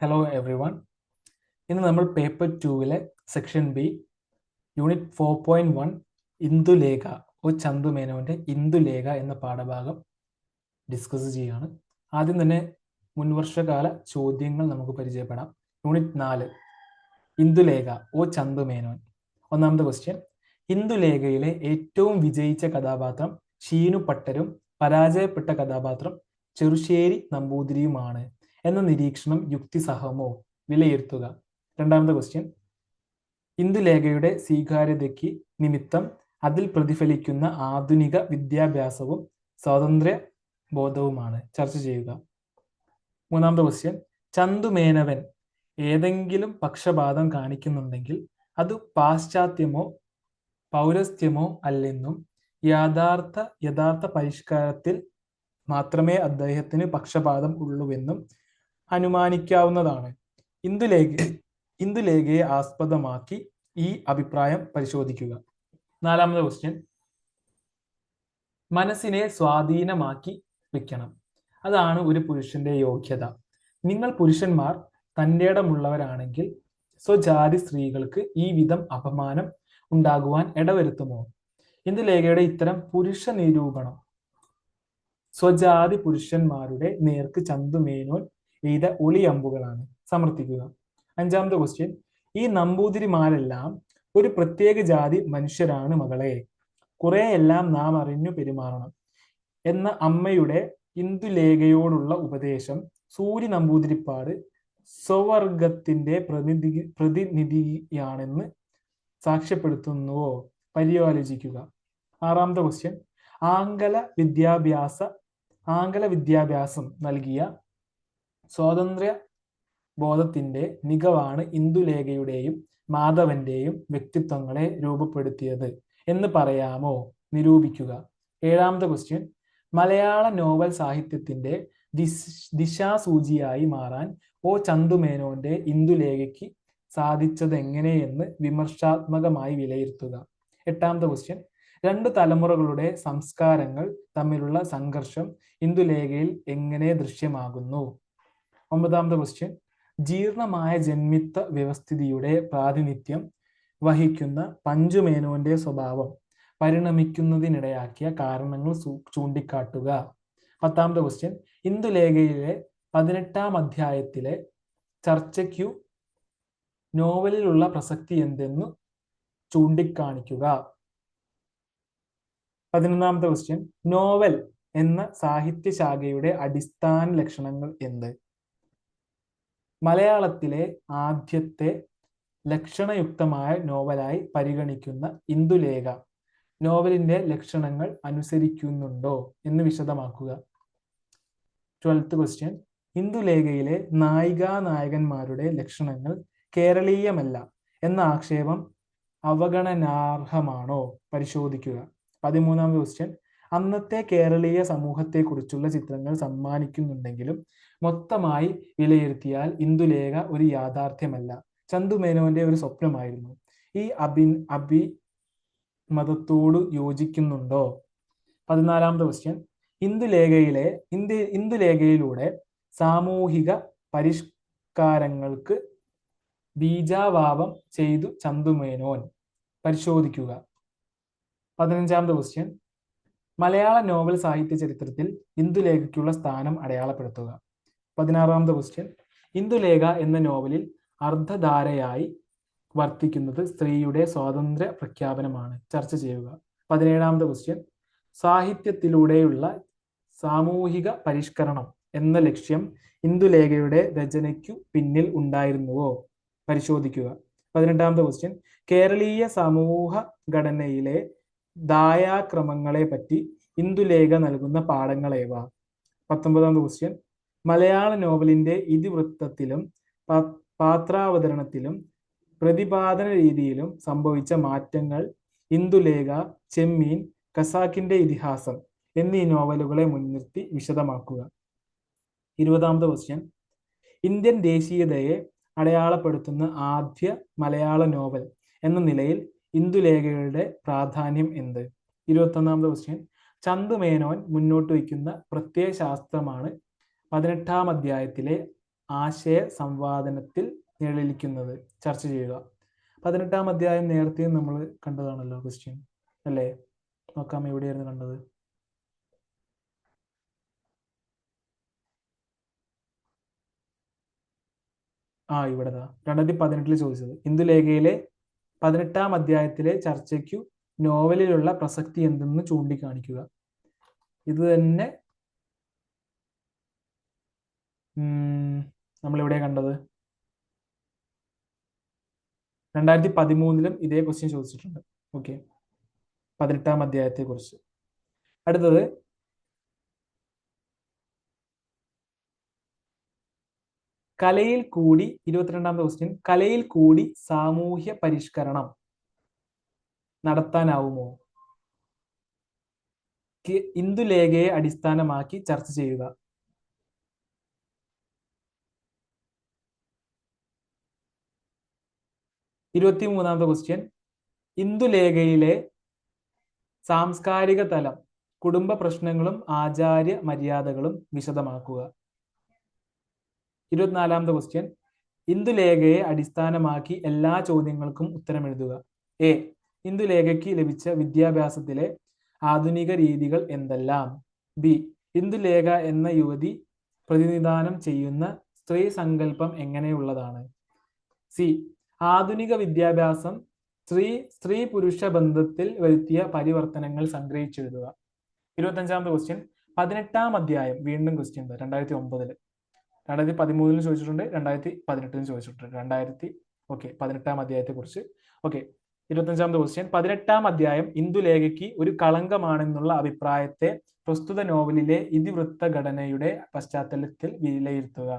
Hello every one. ഇന്ന് നമ്മൾ paper 2-ലെ സെക്ഷൻ ബി യൂണിറ്റ് 4.1 ഇന്ദുലേഖ ചന്തുമേനോന്റെ ഇന്ദുലേഖ എന്ന പാഠഭാഗം ഡിസ്കസ് ചെയ്യാണ്. ആദ്യം തന്നെ മുൻവർഷകാല ചോദ്യങ്ങൾ നമുക്ക് പരിചയപ്പെടാം. യൂണിറ്റ് 4 ഇന്ദുലേഖ ചന്തുമേനോൻ. ഒന്നാമത്തെ ക്വസ്റ്റ്യൻ: ഇന്ദുലേഖയിലെ ഏറ്റവും വിജയിച്ച കഥാപാത്രം ഷീനു പട്ടരും പരാജയപ്പെട്ട കഥാപാത്രം ചെറുശ്ശേരി നമ്പൂതിരിയുമാണ് എന്ന നിരീക്ഷണം യുക്തിസഹമോ? വിലയിരുത്തുക. രണ്ടാമത്തെ ക്വസ്റ്റ്യൻ: ഇന്ദുലേഖയുടെ സ്വീകാര്യതയ്ക്ക് നിമിത്തം അതിൽ പ്രതിഫലിക്കുന്ന ആധുനിക വിദ്യാഭ്യാസവും സ്വാതന്ത്ര്യ ബോധവുമാണ്. ചർച്ച ചെയ്യുക. മൂന്നാമത്തെ ക്വസ്റ്റ്യൻ: ചന്തുമേനവൻ ഏതെങ്കിലും പക്ഷപാതം കാണിക്കുന്നുണ്ടെങ്കിൽ അത് പാശ്ചാത്യമോ പൗരസ്ത്യമോ അല്ലെന്നും യഥാർത്ഥ പരിഷ്കാരത്തിൽ മാത്രമേ അദ്ദേഹത്തിന് പക്ഷപാതം ഉള്ളുവെന്നും അനുമാനിക്കാവുന്നതാണ്. ഇന്ദുലേഖയെ ആസ്പദമാക്കി ഈ അഭിപ്രായം പരിശോധിക്കുക. നാലാമത്തെ ക്വസ്റ്റ്യൻ: മനസ്സിനെ സ്വാധീനമാക്കി വെക്കണം. അതാണ് ഒരു പുരുഷന്റെ യോഗ്യത. നിങ്ങൾ പുരുഷന്മാർ തന്റേടമുള്ളവരാണെങ്കിൽ സ്വജാതി സ്ത്രീകൾക്ക് ഈ വിധം അപമാനം ഉണ്ടാകുവാൻ ഇടവരുത്തുമോ? ഇന്ദുലേഖയുടെ ഇത്തരം പുരുഷ നിരൂപണം സ്വജാതി പുരുഷന്മാരുടെ നേർക്ക് ചന്തുമേനോൻ എയ്ത ഒളിയമ്പുകളാണ്. സമർത്ഥിക്കുക. അഞ്ചാമത്തെ ക്വസ്റ്റ്യൻ: ഈ നമ്പൂതിരിമാരെല്ലാം ഒരു പ്രത്യേക ജാതി മനുഷ്യരാണ് മകളെ. കുറെയെല്ലാം നാം അറിഞ്ഞു പെരുമാറണം എന്ന അമ്മയുടെ ഇന്ദുലേഖയോടുള്ള ഉപദേശം സൂര്യ നമ്പൂതിരിപ്പാട് സ്വവർഗത്തിന്റെ പ്രതിനിധിയാണെന്ന് സാക്ഷ്യപ്പെടുത്തുന്നുവോ? പര്യാലോചിക്കുക. ആറാമത്തെ ക്വസ്റ്റ്യൻ: ആംഗല വിദ്യാഭ്യാസം നൽകിയ സ്വാതന്ത്ര്യ ബോധത്തിന്റെ മികവാണ് ഇന്ദുലേഖയുടെയും മാധവന്റെയും വ്യക്തിത്വങ്ങളെ രൂപപ്പെടുത്തിയത് എന്ന് പറയാമോ? നിരൂപിക്കുക. ഏഴാമത്തെ ക്വസ്റ്റ്യൻ: മലയാള നോവൽ സാഹിത്യത്തിന്റെ ദിശാസൂചിയായി മാറാൻ ചന്തുമേനോന്റെ ഇന്ദുലേഖയ്ക്ക് സാധിച്ചതെങ്ങനെയെന്ന് വിമർശാത്മകമായി വിലയിരുത്തുക. എട്ടാമത്തെ ക്വസ്റ്റ്യൻ: രണ്ടു തലമുറകളുടെ സംസ്കാരങ്ങൾ തമ്മിലുള്ള സംഘർഷം ഇന്ദുലേഖയിൽ എങ്ങനെ ദൃശ്യമാകുന്നു? ഒമ്പതാമത്തെ ക്വസ്റ്റ്യൻ: ജീർണമായ ജന്മിത്വ വ്യവസ്ഥിതിയുടെ പ്രാതിനിധ്യം വഹിക്കുന്ന പഞ്ചുമേനോന്റെ സ്വഭാവം പരിണമിക്കുന്നതിനിടയാക്കിയ കാരണങ്ങൾ ചൂണ്ടിക്കാട്ടുക. പത്താമത്തെ ക്വസ്റ്റ്യൻ: ഇന്ദുലേഖയിലെ 18-ാം അധ്യായത്തിലെ ചർച്ചയ്ക്കു നോവലിലുള്ള പ്രസക്തി എന്തെന്നു ചൂണ്ടിക്കാണിക്കുക. 11-ാമത്തെ ക്വസ്റ്റ്യൻ: നോവൽ എന്ന സാഹിത്യശാഖയുടെ അടിസ്ഥാന ലക്ഷണങ്ങൾ എന്ത്? മലയാളത്തിലെ ആദ്യത്തെ ലക്ഷണയുക്തമായ നോവലായി പരിഗണിക്കുന്ന ഇന്ദുലേഖ നോവലിന്റെ ലക്ഷണങ്ങൾ അനുസരിക്കുന്നുണ്ടോ എന്ന് വിശദമാക്കുക. 12th ക്വസ്റ്റ്യൻ: ഇന്ദുലേഖയിലെ നായികാനായകന്മാരുടെ ലക്ഷണങ്ങൾ കേരളീയമല്ല എന്ന ആക്ഷേപം അവഗണനാർഹമാണോ? പരിശോധിക്കുക. 13ാമത്തെ ക്വസ്റ്റ്യൻ: അന്നത്തെ കേരളീയ സമൂഹത്തെക്കുറിച്ചുള്ള ചിത്രങ്ങൾ സമ്മാനിക്കുന്നുണ്ടെങ്കിലും മൊത്തമായി വിലയിരുത്തിയാൽ ഇന്ദുലേഖ ഒരു യാഥാർത്ഥ്യമല്ല, ചന്തുമേനോന്റെ ഒരു സ്വപ്നമായിരുന്നു. ഈ അഭിമതത്തോട് യോജിക്കുന്നുണ്ടോ? 14ാമത്തെ ക്വസ്റ്റ്യൻ: ഇന്ദുലേഖയിലൂടെ സാമൂഹിക പരിഷ്കാരങ്ങൾക്ക് ബീജാവാപം ചെയ്തു ചന്തുമേനോൻ. പരിശോധിക്കുക. 15ാമത്തെ ക്വസ്റ്റ്യൻ: മലയാള നോവൽ സാഹിത്യ ചരിത്രത്തിൽ ഇന്ദുലേഖയ്ക്കുള്ള സ്ഥാനം അടയാളപ്പെടുത്തുക. 16ാമത്തെ ക്വസ്റ്റ്യൻ: ഇന്ദുലേഖ എന്ന നോവലിൽ അർദ്ധധാരയായി വർത്തിക്കുന്നത് സ്ത്രീയുടെ സ്വാതന്ത്ര്യ പ്രഖ്യാപനമാണ്. ചർച്ച ചെയ്യുക. 17ാമത്തെ ക്വസ്റ്റ്യൻ: സാഹിത്യത്തിലൂടെയുള്ള സാമൂഹിക പരിഷ്കരണം എന്ന ലക്ഷ്യം ഇന്ദുലേഖയുടെ രചനയ്ക്കു പിന്നിൽ ഉണ്ടായിരുന്നുവോ? പരിശോധിക്കുക. 18ാമത്തെ ക്വസ്റ്റ്യൻ: കേരളീയ സമൂഹ ഘടനയിലെ ദായാക്രമങ്ങളെ പറ്റി ഇന്ദുലേഖ നൽകുന്ന പാഠങ്ങളേവ? 19ാമത്തെ ക്വസ്റ്റ്യൻ: മലയാള നോവലിന്റെ ഇതിവൃത്തത്തിലും പാത്രാവതരണത്തിലും പ്രതിപാദന രീതിയിലും സംഭവിച്ച മാറ്റങ്ങൾ ഇന്ദുലേഖ, ചെമ്മീൻ, ഖസാക്കിന്റെ ഇതിഹാസം എന്നീ നോവലുകളെ മുൻനിർത്തി വിശദമാക്കുക. 20ാമത്തെ ക്വസ്റ്റ്യൻ: ഇന്ത്യൻ ദേശീയതയെ അടയാളപ്പെടുത്തുന്ന ആദ്യ മലയാള നോവൽ എന്ന നിലയിൽ ഇന്ദുലേഖയുടെ പ്രാധാന്യം എന്ത്? 21ാമത്തെ ക്വസ്റ്റ്യൻ: ചന്തുമേനോൻ മുന്നോട്ട് വയ്ക്കുന്ന പ്രത്യയശാസ്ത്രമാണ് 18-ാം അധ്യായത്തിലെ ആശയ സംവാദനത്തിൽ നിഴലിക്കുന്നത്. ചർച്ച ചെയ്യുക. 18-ാം അധ്യായം നേരത്തെയും നമ്മൾ കണ്ടതാണല്ലോ ക്വസ്റ്റ്യൻ അല്ലേ? നോക്കാം, എവിടെയായിരുന്നു കണ്ടത്? ഇവിടെതാ 2018 ചോദിച്ചത്. ഇന്ദുലേഖയിലെ 18-ാം അധ്യായത്തിലെ ചർച്ചയ്ക്കു നോവലിലുള്ള പ്രസക്തി എന്തെന്ന് ചൂണ്ടിക്കാണിക്കുക. ഇത് തന്നെ നമ്മളിവിടെ കണ്ടത്. 2013 ഇതേ ക്വസ്റ്റ്യൻ ചോദിച്ചിട്ടുണ്ട്. ഓക്കെ, 18-ാം അധ്യായത്തെ കുറിച്ച്. അടുത്തത് കലയിൽ കൂടി, 22-ാമത്തെ ക്വസ്റ്റ്യൻ, കലയിൽ കൂടി സാമൂഹ്യ പരിഷ്കരണം നടത്താനാവുമോ? ഇന്ദുലേഖയെ അടിസ്ഥാനമാക്കി ചർച്ച ചെയ്യുക. 23-ാമത്തെ ക്വസ്റ്റ്യൻ, ഇന്ദുലേഖയിലെ സാംസ്കാരിക തലം, കുടുംബ പ്രശ്നങ്ങളും ആചാര്യ മര്യാദകളും വിശദമാക്കുക. 24-ാമത്തെ ക്വസ്റ്റ്യൻ, ഇന്ദുലേഖയെ അടിസ്ഥാനമാക്കി എല്ലാ ചോദ്യങ്ങൾക്കും ഉത്തരം എഴുതുക. എ, ഇന്ദുലേഖയ്ക്ക് ലഭിച്ച വിദ്യാഭ്യാസത്തിലെ ആധുനിക രീതികൾ എന്തെല്ലാം? ബി, ഇന്ദുലേഖ എന്ന യുവതി പ്രതിനിധാനം ചെയ്യുന്ന സ്ത്രീ സങ്കല്പം എങ്ങനെയുള്ളതാണ്? സി, ആധുനിക വിദ്യാഭ്യാസം സ്ത്രീ പുരുഷ ബന്ധത്തിൽ വരുത്തിയ പരിവർത്തനങ്ങൾ സംഗ്രഹിച്ചെഴുതുക. 25-ാമത്തെ ക്വസ്റ്റ്യൻ, 18-ാം അധ്യായം, വീണ്ടും ക്വസ്റ്റ്യൻ 2009, 2013 ചോദിച്ചിട്ടുണ്ട്, 2018 ചോദിച്ചിട്ടുണ്ട്. 18-ാം അധ്യായത്തെ കുറിച്ച്. ഓക്കെ, 25-ാമത്തെ ക്വസ്റ്റ്യൻ, 18-ാം അധ്യായം ഇന്ദുലേഖയ്ക്ക് ഒരു കളങ്കമാണെന്നുള്ള അഭിപ്രായത്തെ പ്രസ്തുത നോവലിലെ ഇതിവൃത്ത ഘടനയുടെ പശ്ചാത്തലത്തിൽ വിലയിരുത്തുക.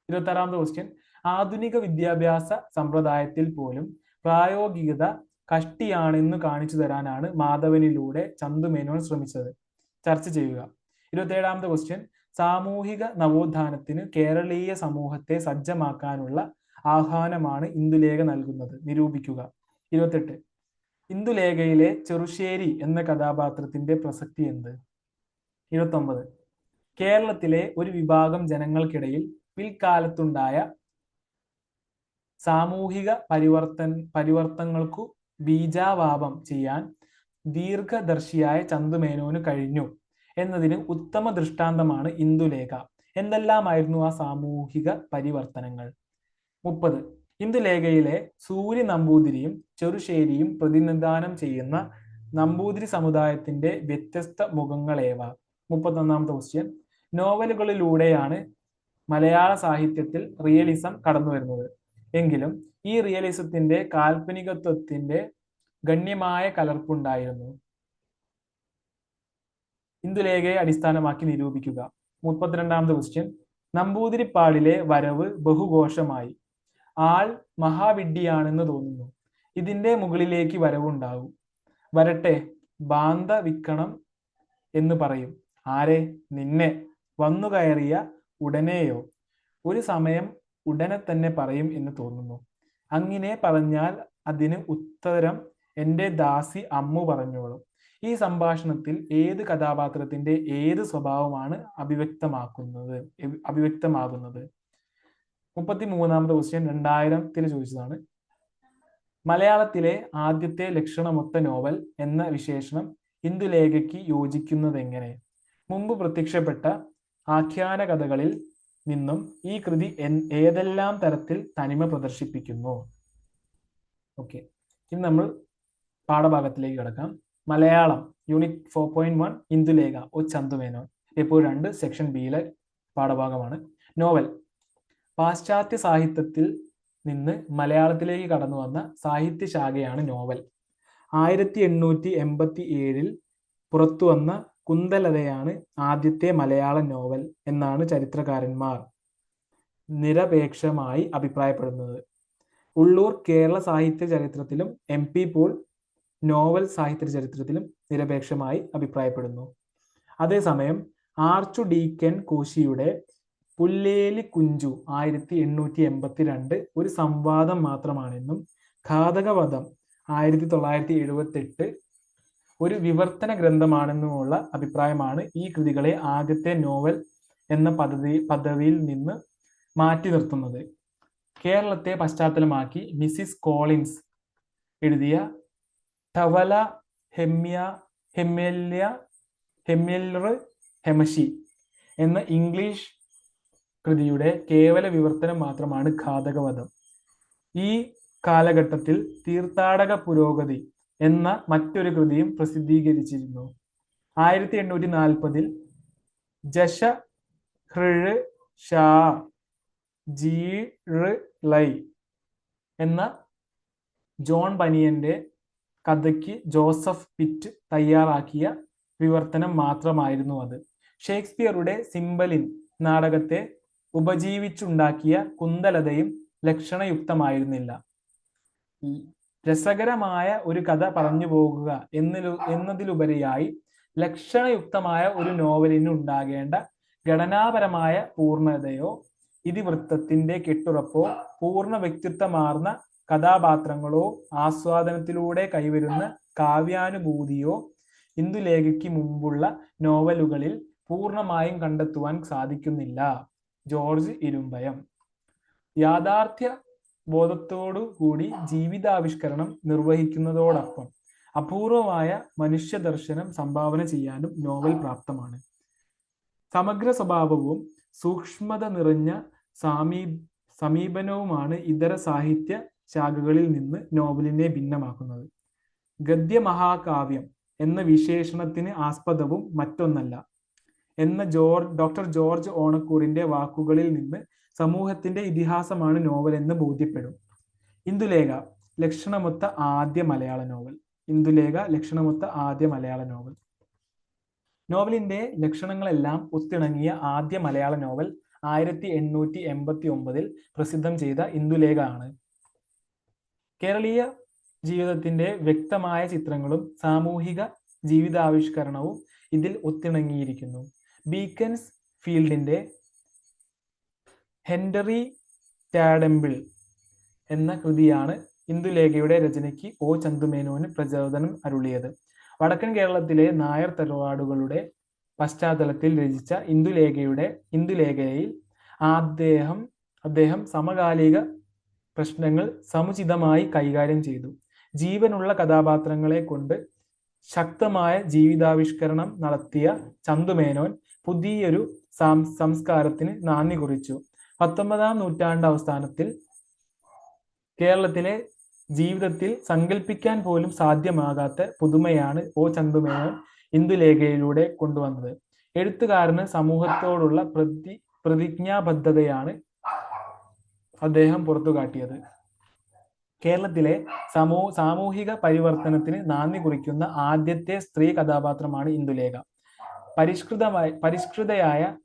26-ാമത്തെ ക്വസ്റ്റ്യൻ, ആധുനിക വിദ്യാഭ്യാസ സമ്പ്രദായത്തിൽ പോലും പ്രായോഗികത കഷ്ടിയാണെന്ന് കാണിച്ചു തരാനാണ് മാധവനിലൂടെ ചന്തുമേനോൻ ശ്രമിച്ചത്. ചർച്ച ചെയ്യുക. 27-ാമത്തെ ക്വസ്റ്റ്യൻ, സാമൂഹിക നവോത്ഥാനത്തിന് കേരളീയ സമൂഹത്തെ സജ്ജമാക്കാനുള്ള ആഹ്വാനമാണ് ഇന്ദുലേഖ നൽകുന്നത്. നിരൂപിക്കുക. 28, ഇന്ദുലേഖയിലെ ചെറുശ്ശേരി എന്ന കഥാപാത്രത്തിന്റെ പ്രസക്തി എന്ത്? 29, കേരളത്തിലെ ഒരു വിഭാഗം ജനങ്ങൾക്കിടയിൽ പിൽക്കാലത്തുണ്ടായ സാമൂഹിക പരിവർത്തനങ്ങൾക്കു ബീജാവാപം ചെയ്യാൻ ദീർഘദർശിയായ ചന്തുമേനോന് കഴിഞ്ഞു എന്നതിന് ഉത്തമ ദൃഷ്ടാന്തമാണ് ഇന്ദുലേഖ. എന്തെല്ലാമായിരുന്നു ആ സാമൂഹിക പരിവർത്തനങ്ങൾ? 30, ഇന്ദുലേഖയിലെ സൂര്യ നമ്പൂതിരിയും ചെറുശ്ശേരിയും പ്രതിനിധാനം ചെയ്യുന്ന നമ്പൂതിരി സമുദായത്തിന്റെ വ്യത്യസ്ത മുഖങ്ങളേവ? 31-ാമത്തെ ക്വസ്റ്റ്യൻ, നോവലുകളിലൂടെയാണ് മലയാള സാഹിത്യത്തിൽ റിയലിസം കടന്നു വരുന്നത്. എങ്കിലും ഈ റിയലിസത്തിന്റെ കാൽപ്പനികത്വത്തിന്റെ ഗണ്യമായ കലർപ്പുണ്ടായിരുന്നു. ഇന്ദുലേഖയെ അടിസ്ഥാനമാക്കി നിരൂപിക്കുക. 32-ാമത്തെ ക്വസ്റ്റ്യൻ, നമ്പൂതിരിപ്പാടിലെ വരവ് ബഹുഘോഷമായി. ആൾ മഹാവിഡ്ഢിയാണെന്ന് തോന്നുന്നു. ഇതിന്റെ മുകളിലേക്ക് വരവുണ്ടാകും. വരട്ടെ, ബാന്ത വിക്കണം എന്ന് പറയും. ആരെ? നിന്നെ. വന്നു കയറിയ ഉടനെയോ? ഒരു സമയം ഉടനെ തന്നെ പറയും എന്ന് തോന്നുന്നു. അങ്ങനെ പറഞ്ഞാൽ അതിന് ഉത്തരം എൻ്റെ ദാസി അമ്മു പറഞ്ഞോളും. ഈ സംഭാഷണത്തിൽ ഏത് കഥാപാത്രത്തിന്റെ ഏത് സ്വഭാവമാണ് അഭിവ്യക്തമാകുന്നത്? 33-ാമത്തെ ക്വസ്റ്റ്യൻ 2000 ചോദിച്ചതാണ്. മലയാളത്തിലെ ആദ്യത്തെ ലക്ഷണമൊത്ത നോവൽ എന്ന വിശേഷണം ഇന്ദുലേഖയ്ക്ക് യോജിക്കുന്നതെങ്ങനെ? മുമ്പ് പ്രത്യക്ഷപ്പെട്ട ആഖ്യാന കഥകളിൽ നിന്നും ഈ കൃതി ഏതെല്ലാം തരത്തിൽ തനിമ പ്രദർശിപ്പിക്കുന്നു? ഓക്കെ, ഇനി നമ്മൾ പാഠഭാഗത്തിലേക്ക് കിടക്കാം. Malayalam unit 4.1 Indulekha O Chandu Menon. ഇപ്പോൾ 2 സെക്ഷൻ ബിയിലെ പാഠഭാഗമാണ്. നോവൽ. പാശ്ചാത്യ സാഹിത്യത്തിൽ നിന്ന് മലയാളത്തിലേക്ക് കടന്നു വന്ന സാഹിത്യ ശാഖയാണ് നോവൽ. 1887 പുറത്തു വന്ന കുന്തലതയാണ് ആദ്യത്തെ മലയാള നോവൽ എന്നാണ് ചരിത്രകാരന്മാർ നിരപേക്ഷമായി അഭിപ്രായപ്പെടുന്നത്. ഉള്ളൂർ കേരള സാഹിത്യ ചരിത്രത്തിലും MP പോൾ നോവൽ സാഹിത്യ ചരിത്രത്തിലും നിരപേക്ഷമായി അഭിപ്രായപ്പെടുന്നു. അതേസമയം ആർച്ചു ഡീക്കൻ കോശിയുടെ പുല്ലേലി കുഞ്ചു 1882 ഒരു സംവാദം മാത്രമാണെന്നും ഘാതകവധം 1978 ഒരു വിവർത്തന ഗ്രന്ഥമാണെന്നുമുള്ള അഭിപ്രായമാണ് ഈ കൃതികളെ ആദ്യത്തെ നോവൽ എന്ന പദവിയിൽ നിന്ന് മാറ്റി നിർത്തുന്നത്. കേരളത്തെ പശ്ചാത്തലമാക്കി മിസിസ് കോളിൻസ് എഴുതിയ ടവല ഹെമ്യൽർ ഹെമഷി എന്ന ഇംഗ്ലീഷ് കൃതിയുടെ കേവല വിവർത്തനം മാത്രമാണ് ഘാതകവധം. ഈ കാലഘട്ടത്തിൽ തീർത്ഥാടക പുരോഗതി എന്ന മറ്റൊരു കൃതിയും പ്രസിദ്ധീകരിച്ചിരുന്നു. 1840 ജശ ഹൃ ഷാ ലൈ എന്ന ജോൺ ബനിയന്റെ കഥയ്ക്ക് ജോസഫ് പിറ്റ് തയ്യാറാക്കിയ വിവർത്തനം മാത്രമായിരുന്നു അത്. ഷേക്സ്പിയറുടെ സിംബലിൻ നാടകത്തെ ഉപജീവിച്ചുണ്ടാക്കിയ കുന്തലതയും ലക്ഷണയുക്തമായിരുന്നില്ല. രസകരമായ ഒരു കഥ പറഞ്ഞു പോകുക എന്നതിലുപരിയായി ലക്ഷണയുക്തമായ ഒരു നോവലിന് ഉണ്ടാകേണ്ട ഘടനാപരമായ പൂർണ്ണതയോ ഇതിവൃത്തത്തിന്റെ കെട്ടുറപ്പോ പൂർണ്ണ വ്യക്തിത്വമാർന്ന കഥാപാത്രങ്ങളോ ആസ്വാദനത്തിലൂടെ കൈവരുന്ന കാവ്യാനുഭൂതിയോ ഇന്ദുലേഖയ്ക്ക് മുമ്പുള്ള നോവലുകളിൽ പൂർണ്ണമായും കണ്ടെത്തുവാൻ സാധിക്കുന്നില്ല. ജോർജ് ഇരുമ്പയം. യാഥാർത്ഥ്യ ബോധത്തോടു കൂടി ജീവിതാവിഷ്കരണം നിർവഹിക്കുന്നതോടൊപ്പം അപൂർവമായ മനുഷ്യ ദർശനം സംഭാവന ചെയ്യാനും നോവൽ പ്രാപ്തമാണ്. സമഗ്ര സ്വഭാവവും സൂക്ഷ്മത നിറഞ്ഞ സമീപനവുമാണ് ഇതര സാഹിത്യ ശാഖകളിൽ നിന്ന് നോവലിനെ ഭിന്നമാക്കുന്നത്. ഗദ്യമഹാകാവ്യം എന്ന വിശേഷണത്തിന് ആസ്പദവും മറ്റൊന്നല്ല എന്ന ഡോക്ടർ ജോർജ് ഓണക്കൂറിന്റെ വാക്കുകളിൽ നിന്ന് സമൂഹത്തിന്റെ ഇതിഹാസമാണ് നോവൽ എന്ന് ബോധ്യപ്പെടും. ഇന്ദുലേഖ ലക്ഷണമൊത്ത ആദ്യ മലയാള നോവൽ. ഇന്ദുലേഖ ലക്ഷണമൊത്ത ആദ്യ മലയാള നോവൽ. നോവലിന്റെ ലക്ഷണങ്ങളെല്ലാം ഒത്തിണങ്ങിയ ആദ്യ മലയാള നോവൽ 1889 പ്രസിദ്ധം ചെയ്ത ഇന്ദുലേഖ ആണ്. കേരളീയ ജീവിതത്തിന്റെ വ്യക്തമായ ചിത്രങ്ങളും സാമൂഹിക ജീവിതാവിഷ്കരണവും ഇതിൽ ഒത്തിണങ്ങിയിരിക്കുന്നു. ബീക്കൻസ് ഫീൽഡിന്റെ ഹെൻറി ടാഡംബിൾ എന്ന കൃതിയാണ് ഇന്ദുലേഖയുടെ രചനയ്ക്ക് ഒ ചന്തുമേനോന് പ്രചോദനം അരുളിയത്. വടക്കൻ കേരളത്തിലെ നായർ തറവാടുകളുടെ പശ്ചാത്തലത്തിൽ രചിച്ച ഇന്ദുലേഖയിൽ അദ്ദേഹം സമകാലിക പ്രശ്നങ്ങൾ സമുചിതമായി കൈകാര്യം ചെയ്തു. ജീവനുള്ള കഥാപാത്രങ്ങളെ കൊണ്ട് ശക്തമായ ജീവിതാവിഷ്കരണം നടത്തിയ ചന്തുമേനോൻ പുതിയൊരു സംസ്കാരത്തിന് നാന്ദി കുറിച്ചു. 19ാം നൂറ്റാണ്ട് അവസാനത്തിൽ കേരളത്തിലെ ജീവിതത്തിൽ സങ്കല്പിക്കാൻ പോലും സാധ്യമാകാത്ത പുതുമയാണ് ഒ ചന്തുമേനോൻ ഇന്ദുലേഖയിലൂടെ കൊണ്ടുവന്നത്. എഴുത്തുകാരന് സമൂഹത്തോടുള്ള പ്രതിജ്ഞാബദ്ധതയാണ് അദ്ദേഹം പുറത്തുകാട്ടിയത്. കേരളത്തിലെ സാമൂഹിക പരിവർത്തനത്തിന് നാന്ദി കുറിക്കുന്ന ആദ്യത്തെ സ്ത്രീ കഥാപാത്രമാണ് ഇന്ദുലേഖ. പരിഷ്കൃതയായ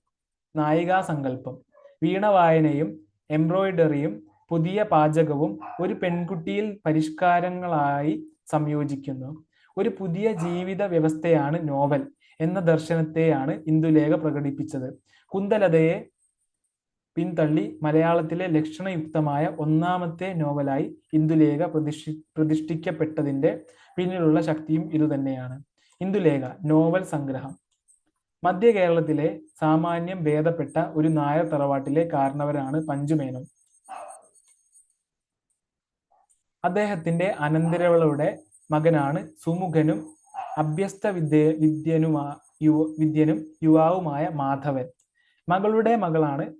നായികാസങ്കല്പം, വീണവായനയും എംബ്രോയിഡറിയും പുതിയ പാചകവും ഒരു പെൺകുട്ടിയിൽ പരിഷ്കാരങ്ങളായി സംയോജിക്കുന്നു. ഒരു പുതിയ ജീവിത വ്യവസ്ഥയാണ് നോവൽ എന്ന ദർശനത്തെയാണ് ഇന്ദുലേഖ പ്രകടിപ്പിച്ചത്. കുന്തലതയെ പിന്തള്ളി മലയാളത്തിലെ ലക്ഷണയുക്തമായ ഒന്നാമത്തെ നോവലായി ഇന്ദുലേഖ പ്രതിഷ്ഠിക്കപ്പെട്ടതിന്റെ പിന്നിലുള്ള ശക്തിയും ഇതുതന്നെയാണ്. ഇന്ദുലേഖ നോവൽ സംഗ്രഹം. മധ്യ കേരളത്തിലെ സാമാന്യം ഭേദപ്പെട്ട ഒരു നായർ തറവാട്ടിലെ കാരണവരാണ് പഞ്ചുമേനോൻ. അദ്ദേഹത്തിന്റെ അനന്തരവളുടെ മകനാണ് സുമുഖനും അഭ്യസ്ത വിദ്യനും യുവാവുമായ മാധവൻ. മകളുടെ മകളാണ്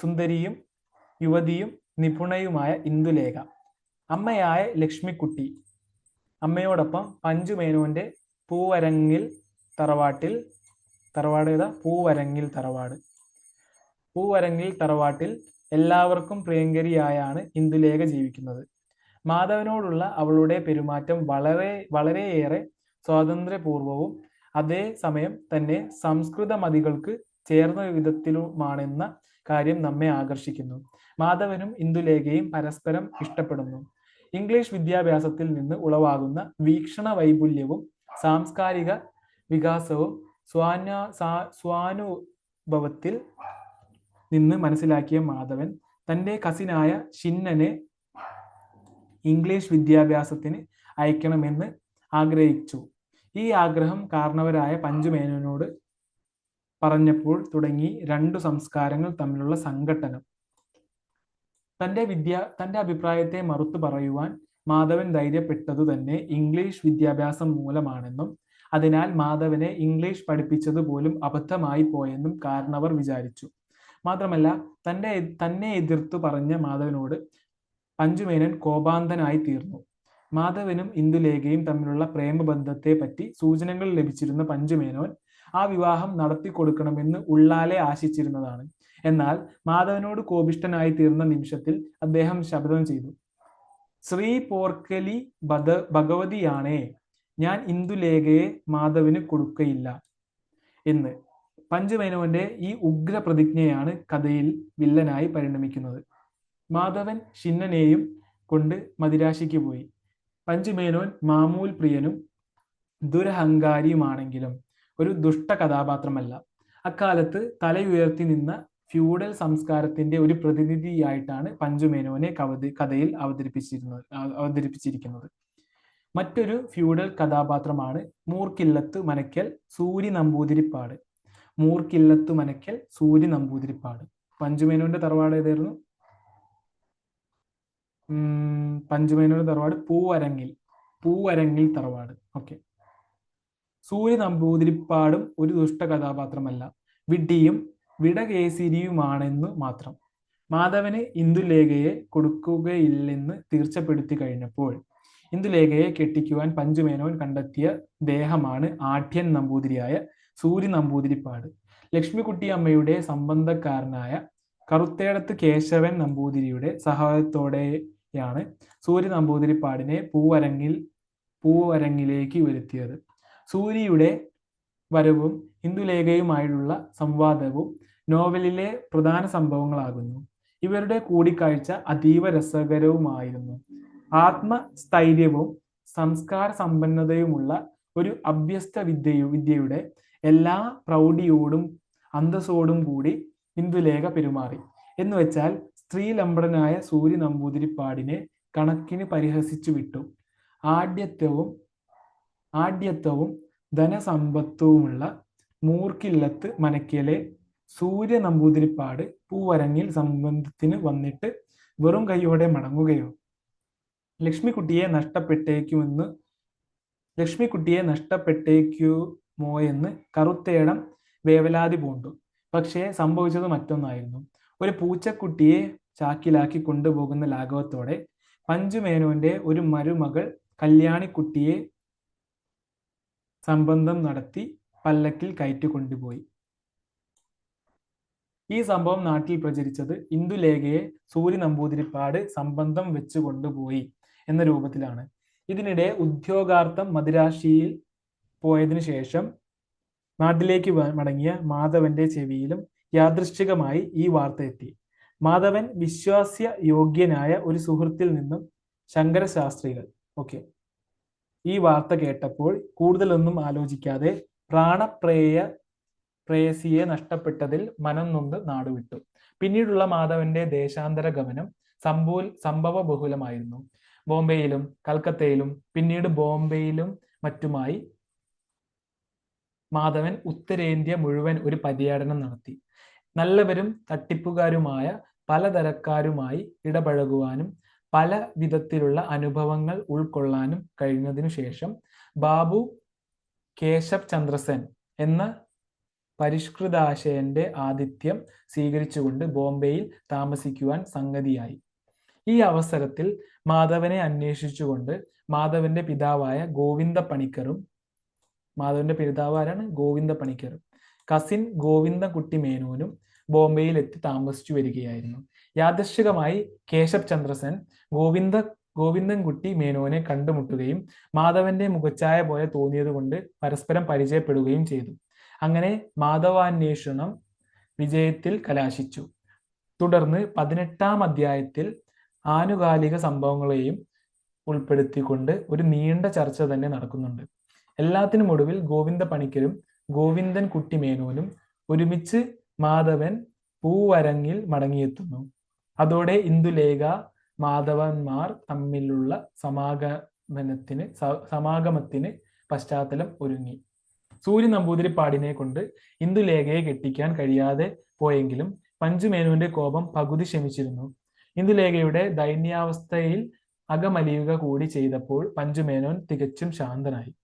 സുന്ദരിയും യുവതിയും നിപുണയുമായ ഇന്ദുലേഖ. അമ്മയായ ലക്ഷ്മിക്കുട്ടി അമ്മയോടൊപ്പം പഞ്ചുമേനോന്റെ പൂവരങ്ങിൽ തറവാട്ടിൽ എല്ലാവർക്കും പ്രിയങ്കരിയായാണ് ഇന്ദുലേഖ ജീവിക്കുന്നത്. മാധവനോടുള്ള അവളുടെ പെരുമാറ്റം വളരെയേറെ സ്വാതന്ത്ര്യപൂർവവും അതേസമയം തന്നെ സംസ്കൃത മതികൾക്ക് ചേർന്ന വിധത്തിലുമാണെന്ന കാര്യം നമ്മെ ആകർഷിക്കുന്നു. മാധവനും ഇന്ദുലേഖയും പരസ്പരം ഇഷ്ടപ്പെടുന്നു. ഇംഗ്ലീഷ് വിദ്യാഭ്യാസത്തിൽ നിന്ന് ഉളവാകുന്ന വീക്ഷണ വൈപുല്യവും സാംസ്കാരിക വികാസവും സ്വാനുഭവത്തിൽ നിന്ന് മനസ്സിലാക്കിയ മാധവൻ തന്റെ കസിനായ ഷിന്നനെ ഇംഗ്ലീഷ് വിദ്യാഭ്യാസത്തിന് അയക്കണമെന്ന് ആഗ്രഹിച്ചു. ഈ ആഗ്രഹം കാരണവരായ പഞ്ചുമേനോനോട് പറഞ്ഞപ്പോൾ തുടങ്ങി രണ്ടു സംസ്കാരങ്ങൾ തമ്മിലുള്ള സംഘട്ടനം. തന്റെ അഭിപ്രായത്തെ മറുത്തു പറയുവാൻ മാധവൻ ധൈര്യപ്പെട്ടതു തന്നെ ഇംഗ്ലീഷ് വിദ്യാഭ്യാസം മൂലമാണെന്നും അതിനാൽ മാധവനെ ഇംഗ്ലീഷ് പഠിപ്പിച്ചത് പോലും അബദ്ധമായി പോയെന്നും കാരണവർ വിചാരിച്ചു. മാത്രമല്ല തന്നെ എതിർത്തു പറഞ്ഞ മാധവനോട് പഞ്ചുമേനോൻ കോപാന്തനായി തീർന്നു. മാധവനും ഇന്ദുലേഖയും തമ്മിലുള്ള പ്രേമബന്ധത്തെ പറ്റി സൂചനകൾ ലഭിച്ചിരുന്ന പഞ്ചുമേനോൻ ആ വിവാഹം നടത്തിക്കൊടുക്കണമെന്ന് ഉള്ളാലെ ആശിച്ചിരുന്നതാണ്. എന്നാൽ മാധവനോട് കോപിഷ്ഠനായി തീർന്ന നിമിഷത്തിൽ അദ്ദേഹം ശപഥം ചെയ്തു, ശ്രീ പോർക്കലി ഭഗവതിയാണേ, ഞാൻ ഇന്ദുലേഖയെ മാധവന് കൊടുക്കയില്ല എന്ന്. പഞ്ചുമേനോന്റെ ഈ ഉഗ്ര പ്രതിജ്ഞയാണ് കഥയിൽ വില്ലനായി പരിണമിക്കുന്നത്. മാധവൻ ഷിന്നനെയും കൊണ്ട് മദിരാശിക്ക് പോയി. പഞ്ചുമേനോൻ മാമൂൽ പ്രിയനും ദുരഹങ്കാരിയുമാണെങ്കിലും ഒരു ദുഷ്ട കഥാപാത്രമല്ല. അക്കാലത്ത് തലയുയർത്തി നിന്ന ഫ്യൂഡൽ സംസ്കാരത്തിന്റെ ഒരു പ്രതിനിധിയായിട്ടാണ് പഞ്ചുമേനോനെ കഥയിൽ അവതരിപ്പിച്ചിരിക്കുന്നത്. മറ്റൊരു ഫ്യൂഡൽ കഥാപാത്രമാണ് മൂർക്കില്ലത്ത് മനക്കൽ സൂരി നമ്പൂതിരിപ്പാട്. മൂർക്കില്ലത്ത് മനക്കൽ സൂരി നമ്പൂതിരിപ്പാട്. പഞ്ചുമേനോന്റെ തറവാട് ഏതായിരുന്നു? പഞ്ചുമേനോന്റെ തറവാട് പൂവരങ്ങിൽ തറവാട്. ഓക്കെ. സൂര്യ നമ്പൂതിരിപ്പാടും ഒരു ദുഷ്ട കഥാപാത്രമല്ല, വിഡ്ഢിയും വിടകേസിരിയുമാണെന്നു മാത്രം. മാധവന് ഇന്ദുലേഖയെ കൊടുക്കുകയില്ലെന്ന് തീർച്ചപ്പെടുത്തി കഴിഞ്ഞപ്പോൾ ഇന്ദുലേഖയെ കെട്ടിക്കുവാൻ പഞ്ചുമേനോൻ കണ്ടെത്തിയ ദേഹമാണ് ആഢ്യൻ നമ്പൂതിരിയായ സൂര്യ നമ്പൂതിരിപ്പാട്. ലക്ഷ്മിക്കുട്ടി അമ്മയുടെ സംബന്ധക്കാരനായ കറുത്തേടത്ത് കേശവൻ നമ്പൂതിരിയുടെ സഹായത്തോടെയാണ് സൂര്യ നമ്പൂതിരിപ്പാടിനെ പൂവരങ്ങിലേക്ക് വരുത്തിയത്. സൂര്യയുടെ വരവും ഇന്ദുലേഖയുമായുള്ള സംവാദവും നോവലിലെ പ്രധാന സംഭവങ്ങളാകുന്നു. ഇവരുടെ കൂടിക്കാഴ്ച അതീവ രസകരവുമായിരുന്നു. ആത്മസ്ഥൈര്യവും സംസ്കാര സമ്പന്നതയുമുള്ള ഒരു അഭ്യസ്ത വിദ്യയുടെ എല്ലാ പ്രൗഢിയോടും അന്തസ്സോടും കൂടി ഇന്ദുലേഖ പെരുമാറി. എന്നുവെച്ചാൽ സ്ത്രീലമ്പടനായ സൂര്യ നമ്പൂതിരിപ്പാടിനെ കണക്കിന് പരിഹസിച്ചു വിട്ടു. ആഢ്യത്വവും ധനസമ്പത്തുമുള്ള മൂർക്കില്ലത്ത് മനക്കലെ സൂര്യ നമ്പൂതിരിപ്പാട് പൂവരങ്ങിൽ സംബന്ധത്തിന് വന്നിട്ട് വെറും കൈയോടെ മടങ്ങുകയോ? ലക്ഷ്മിക്കുട്ടിയെ നഷ്ടപ്പെട്ടേക്കുമോ എന്ന് കറുത്തേടം വേവലാതി പൂണ്ടു. പക്ഷേ സംഭവിച്ചത് മറ്റൊന്നായിരുന്നു. ഒരു പൂച്ചക്കുട്ടിയെ ചാക്കിലാക്കി കൊണ്ടുപോകുന്ന ലാഘവത്തോടെ പഞ്ചുമേനോന്റെ ഒരു മരുമകൾ കല്യാണിക്കുട്ടിയെ സംബന്ധം നടത്തി പല്ലക്കിൽ കയറ്റി കൊണ്ടുപോയി. ഈ സംഭവം നാട്ടിൽ പ്രചരിച്ചത് ഇന്ദുലേഖയെ സൂര്യ നമ്പൂതിരിപ്പാട് സംബന്ധം വെച്ചു കൊണ്ടുപോയി എന്ന രൂപത്തിലാണ്. ഇതിനിടെ ഉദ്യോഗാർത്ഥം മദിരാശിയിൽ പോയതിനു ശേഷം നാട്ടിലേക്ക് മടങ്ങിയ മാധവന്റെ ചെവിയിലും യാദൃശ്ചികമായി ഈ വാർത്ത എത്തി. മാധവൻ വിശ്വാസ്യ യോഗ്യനായ ഒരു സുഹൃത്തിൽ നിന്നും ശങ്കരശാസ്ത്രികൾ ഈ വാർത്ത കേട്ടപ്പോൾ കൂടുതലൊന്നും ആലോചിക്കാതെ പ്രേയസിയെ നഷ്ടപ്പെട്ടതിൽ മനം നൊന്ത് നാടുവിട്ടു. പിന്നീടുള്ള മാധവന്റെ ദേശാന്തര ഗമനം സംഭവബഹുലമായിരുന്നു. ബോംബെയിലും കൽക്കത്തയിലും പിന്നീട് ബോംബെയിലും മറ്റുമായി മാധവൻ ഉത്തരേന്ത്യ മുഴുവൻ ഒരു പര്യടനം നടത്തി. നല്ലവരും തട്ടിപ്പുകാരുമായ പലതരക്കാരുമായി ഇടപഴകുവാനും പല വിധത്തിലുള്ള അനുഭവങ്ങൾ ഉൾക്കൊള്ളാനും കഴിഞ്ഞതിനു ശേഷം ബാബു കേശവ് ചന്ദ്രസൻ എന്ന പരിഷ്കൃതാശയന്റെ ആതിഥ്യം സ്വീകരിച്ചുകൊണ്ട് ബോംബെയിൽ താമസിക്കുവാൻ സംഗതിയായി. ഈ അവസരത്തിൽ മാധവനെ അന്വേഷിച്ചുകൊണ്ട് മാധവന്റെ പിതാവായ ഗോവിന്ദ പണിക്കറും കസിൻ ഗോവിന്ദൻകുട്ടി മേനോനും ബോംബെയിൽ എത്തി താമസിച്ചു വരികയായിരുന്നു. യാദൃശ്ചികമായി കേശവ് ചന്ദ്രസൻ ഗോവിന്ദൻകുട്ടി മേനോനെ കണ്ടുമുട്ടുകയും മാധവന്റെ മുഖച്ഛായ പോലെ തോന്നിയതുകൊണ്ട് പരസ്പരം പരിചയപ്പെടുകയും ചെയ്തു. അങ്ങനെ മാധവാന്വേഷണം വിജയത്തിൽ കലാശിച്ചു. തുടർന്ന് 18-ാം അധ്യായത്തിൽ ആനുകാലിക സംഭവങ്ങളെയും ഉൾപ്പെടുത്തിക്കൊണ്ട് ഒരു നീണ്ട ചർച്ച തന്നെ നടക്കുന്നുണ്ട്. എല്ലാത്തിനും ഒടുവിൽ ഗോവിന്ദ പണിക്കരും ഗോവിന്ദൻകുട്ടി മേനോനും ഒരുമിച്ച് മാധവൻ പൂവരങ്ങിൽ മടങ്ങിയെത്തുന്നു. അതോടെ ഇന്ദുലേഖ മാധവന്മാർ തമ്മിലുള്ള സമാഗമത്തിന് പശ്ചാത്തലം ഒരുങ്ങി. സൂര്യ നമ്പൂതിരിപ്പാടിനെ കൊണ്ട് ഇന്ദുലേഖയെ കെട്ടിക്കാൻ കഴിയാതെ പോയെങ്കിലും പഞ്ചുമേനോന്റെ കോപം പകുതി ശമിച്ചിരുന്നു. ഇന്ദുലേഖയുടെ ദൈന്യാവസ്ഥയിൽ അകമലിയുക കൂടി ചെയ്തപ്പോൾ പഞ്ചുമേനോൻ തികച്ചും ശാന്തനായി.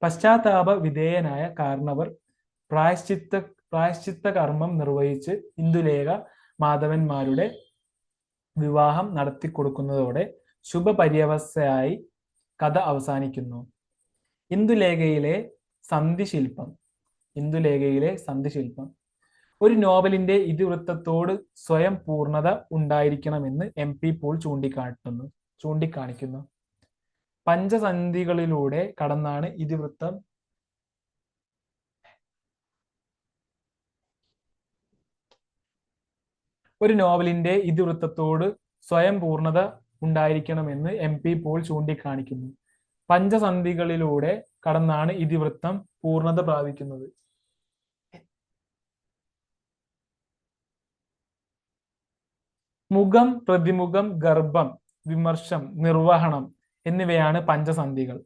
പശ്ചാത്താപ വിധേയനായ കാരണവർ പ്രായശ്ചിത്ത കർമ്മം നിർവഹിച്ച് ഇന്ദുലേഖ മാധവന്മാരുടെ വിവാഹം നടത്തിക്കൊടുക്കുന്നതോടെ ശുഭപര്യവസായി കഥ അവസാനിക്കുന്നു. ഇന്ദുലേഖയിലെ സന്ധിശില്പം. ഇന്ദുലേഖയിലെ സന്ധിശില്പം. ഒരു നോവലിന്റെ ഇതിവൃത്തത്തോട് സ്വയം പൂർണ്ണത ഉണ്ടായിരിക്കണമെന്ന് MP പോൾ ചൂണ്ടിക്കാണിക്കുന്നു. പഞ്ചസന്ധികളിലൂടെ കടന്നാണ് ഇതിവൃത്തം ഒരു നോവലിന്റെ ഇതിവൃത്തത്തോട് സ്വയം പൂർണ്ണത ഉണ്ടായിരിക്കണമെന്ന് MP പോൾ ചൂണ്ടിക്കാണിക്കുന്നു. പഞ്ചസന്ധികളിലൂടെ കടന്നാണ് ഇതിവൃത്തം പൂർണ്ണത പ്രാപിക്കുന്നത്. മുഖം, പ്രതിമുഖം, ഗർഭം, വിമർശം, നിർവഹണം എന്നിവയാണ് പഞ്ചസന്ധികൾ.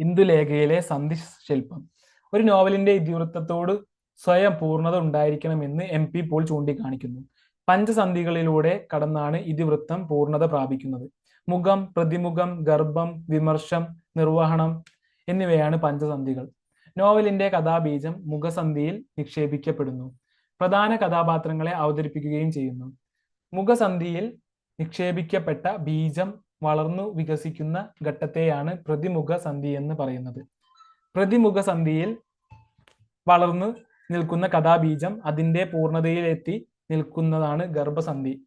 ഇന്ദുലേഖയിലെ സന്ധിശില്പം. ഒരു നോവലിന്റെ ഇതിവൃത്തത്തോട് സ്വയം പൂർണ്ണത ഉണ്ടായിരിക്കണമെന്ന് MP പോൾ ചൂണ്ടിക്കാണിക്കുന്നു. പഞ്ചസന്ധികളിലൂടെ കടന്നാണ് ഇതിവൃത്തം പൂർണ്ണത പ്രാപിക്കുന്നത്. മുഖം, പ്രതിമുഖം, ഗർഭം, വിമർശം, നിർവഹണം എന്നിവയാണ് പഞ്ചസന്ധികൾ. നോവലിന്റെ കഥാബീജം മുഖസന്ധിയിൽ നിക്ഷേപിക്കപ്പെടുന്നു. പ്രധാന കഥാപാത്രങ്ങളെ അവതരിപ്പിക്കുകയും ചെയ്യുന്നു. മുഖസന്ധിയിൽ നിക്ഷേപിക്കപ്പെട്ട ബീജം വളർന്നു വികസിക്കുന്ന ഘട്ടത്തെയാണ് പ്രതിമുഖ സന്ധി എന്ന് പറയുന്നത്. പ്രതിമുഖ സന്ധിയിൽ വളർന്നു നിൽക്കുന്ന കഥാബീജം അതിന്റെ പൂർണ്ണതയിലെത്തി നിൽക്കുന്നതാണ് ഗർഭസന്ധി.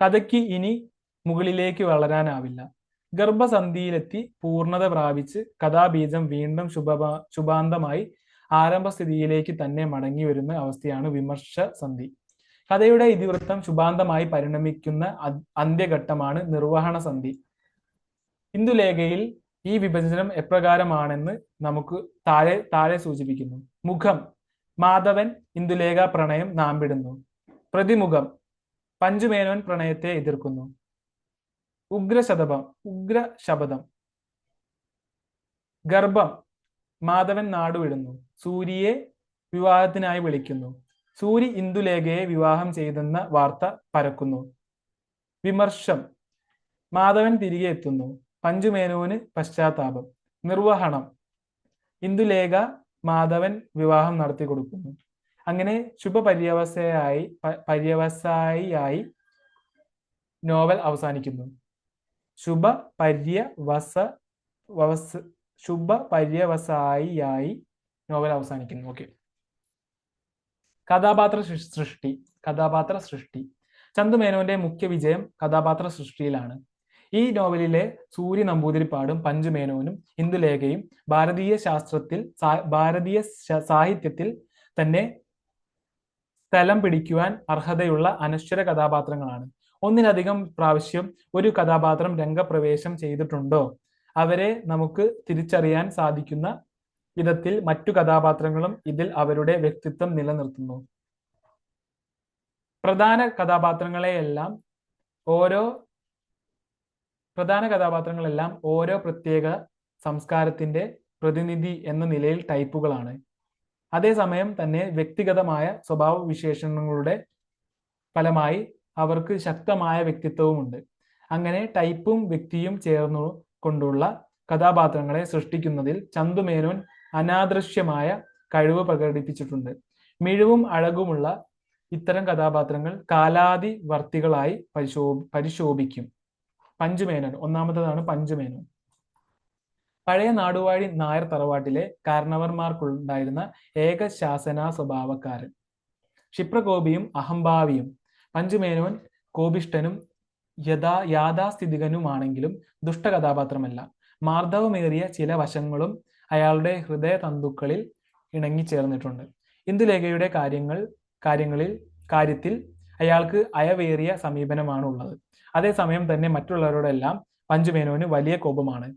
കഥയ്ക്ക് ഇനി മുകളിലേക്ക് വളരാനാവില്ല. ഗർഭസന്ധിയിലെത്തി പൂർണ്ണത പ്രാപിച്ച് കഥാബീജം വീണ്ടും ശുഭാന്തമായി ആരംഭസ്ഥിതിയിലേക്ക് തന്നെ മടങ്ങി വരുന്ന അവസ്ഥയാണ് വിമർശ സന്ധി. കഥയുടെ ഇതിവൃത്തം ശുഭാന്തമായി പരിണമിക്കുന്ന അന്ത്യഘട്ടമാണ് നിർവഹണ സന്ധി. ഇന്ദുലേഖയിൽ ഈ വിഭജനം എപ്രകാരമാണെന്ന് നമുക്ക് താഴെ സൂചിപ്പിക്കുന്നു. മുഖം, മാധവൻ ഇന്ദുലേഖ പ്രണയം നാമ്പിടുന്നു. പ്രതിമുഖം, പഞ്ചുമേനോൻ പ്രണയത്തെ എതിർക്കുന്നു. ഉഗ്രശപഥം. ഗർഭം, മാധവൻ നാടുവിടുന്നു. സൂര്യയെ വിവാഹത്തിനായി വിളിക്കുന്നു. സൂരി ഇന്ദുലേഖയെ വിവാഹം ചെയ്തെന്ന വാർത്ത പരക്കുന്നു. വിമർശം, മാധവൻ തിരികെ എത്തുന്നു. പഞ്ചുമേനോന് പശ്ചാത്താപം. നിർവഹണം, ഇന്ദുലേഖ മാധവൻ വിവാഹം നടത്തി കൊടുക്കുന്നു. അങ്ങനെ ശുഭപര്യവസായിയായി നോവൽ അവസാനിക്കുന്നു. ശുഭപര്യവസായിയായി നോവൽ അവസാനിക്കുന്നു. ഓക്കെ. കഥാപാത്ര സൃഷ്ടി. ചന്തുമേനോന്റെ മുഖ്യ വിജയം കഥാപാത്ര സൃഷ്ടിയിലാണ്. ഈ നോവലിലെ സൂര്യ നമ്പൂതിരിപ്പാടും പഞ്ചുമേനോനും ഇന്ദുലേഖയും ഭാരതീയ സാഹിത്യത്തിൽ തന്നെ സ്ഥലം പിടിക്കുവാൻ അർഹതയുള്ള അനശ്വര കഥാപാത്രങ്ങളാണ്. ഒന്നിലധികം പ്രാവശ്യം ഒരു കഥാപാത്രം രംഗപ്രവേശം ചെയ്തിട്ടുണ്ടോ അവരെ നമുക്ക് തിരിച്ചറിയാൻ സാധിക്കുന്ന വിധത്തിൽ മറ്റു കഥാപാത്രങ്ങളും ഇതിൽ അവരുടെ വ്യക്തിത്വം നിലനിർത്തുന്നു. പ്രധാന കഥാപാത്രങ്ങളെല്ലാം ഓരോ പ്രത്യേക സംസ്കാരത്തിന്റെ പ്രതിനിധി എന്ന നിലയിൽ ടൈപ്പുകളാണ്. അതേസമയം തന്നെ വ്യക്തിഗതമായ സ്വഭാവ വിശേഷണങ്ങളുടെ ഫലമായി അവർക്ക് ശക്തമായ വ്യക്തിത്വവുമുണ്ട്. അങ്ങനെ ടൈപ്പും വ്യക്തിയും ചേർന്നു കൊണ്ടുള്ള കഥാപാത്രങ്ങളെ സൃഷ്ടിക്കുന്നതിൽ ചന്തുമേനോൻ അനാദൃശ്യമായ കഴിവ് പ്രകടിപ്പിച്ചിട്ടുണ്ട്. മിഴിവും അഴകുമുള്ള ഇത്തരം കഥാപാത്രങ്ങൾ കാലാതിവർത്തികളായി പരിശോഭിക്കും. പഞ്ചുമേനോൻ, ഒന്നാമത്തേതാണ് പഞ്ചുമേനോൻ. പഴയ നാടുവാഴി നായർ തറവാട്ടിലെ കാരണവർമാർക്കുണ്ടായിരുന്ന ഏക ശാസനാ സ്വഭാവക്കാരൻ. ക്ഷിപ്രകോപിയും അഹംഭാവിയും. പഞ്ചുമേനോൻ കോപിഷ്ഠനും യാഥാസ്ഥിതികനുമാണെങ്കിലും ദുഷ്ടകഥാപാത്രമല്ല. മാർദ്ദവമേറിയ ചില വശങ്ങളും അയാളുടെ ഹൃദയതന്തുക്കളിൽ ഇണങ്ങിച്ചേർന്നിട്ടുണ്ട്. ഇന്ദുലേഖയുടെ കാര്യത്തിൽ അയാൾക്ക് അയവേറിയ സമീപനമാണ് ഉള്ളത്. അതേസമയം തന്നെ മറ്റുള്ളവരോടെല്ലാം പഞ്ചുമേനോന് വലിയ കോപമാണ്.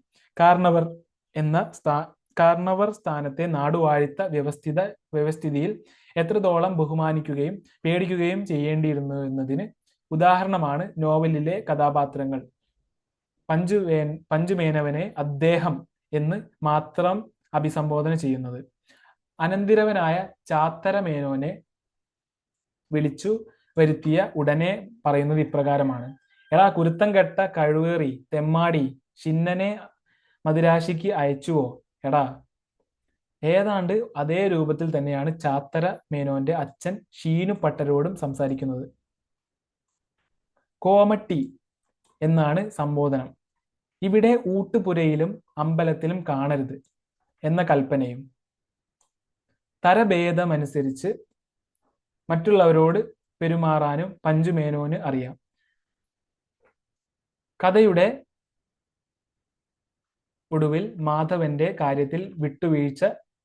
കാരണവർ സ്ഥാനത്തെ നാടുവാഴിത്ത വ്യവസ്ഥിതിയിൽ എത്രത്തോളം ബഹുമാനിക്കുകയും പേടിക്കുകയും ചെയ്യേണ്ടിയിരുന്നു എന്നതിന് ഉദാഹരണമാണ് നോവലിലെ കഥാപാത്രങ്ങൾ. പഞ്ചുമേനവനെ അദ്ദേഹം എന്ന് മാത്രം അഭിസംബോധന ചെയ്യുന്നത്. അനന്തിരവനായ ചാത്തര മേനോനെ വിളിച്ചു വരുത്തിയ ഉടനെ പറയുന്നത് ഇപ്രകാരമാണ്: എടാ കുരുത്തം കെട്ട കഴിവേറി തെമ്മാടി, ഷിന്നനെ മദിരാശിക്ക് അയച്ചുവോ? എടാ. ഏതാണ്ട് അതേ രൂപത്തിൽ തന്നെയാണ് ചാത്തര മേനോന്റെ അച്ഛൻ ഷീനു പട്ടരോടും സംസാരിക്കുന്നത്. കോമട്ടി എന്നാണ് സംബോധനം. ഇവിടെ ഊട്ടുപുരയിലും അമ്പലത്തിലും കാണരുത് എന്ന കൽപ്പനയും. തരഭേദമനുസരിച്ച് മറ്റുള്ളവരോട് പെരുമാറാനും പഞ്ചുമേനോന് അറിയാം. കഥയുടെ ഒടുവിൽ മാധവന്റെ കാര്യത്തിൽ വിട്ടുവീഴ്ച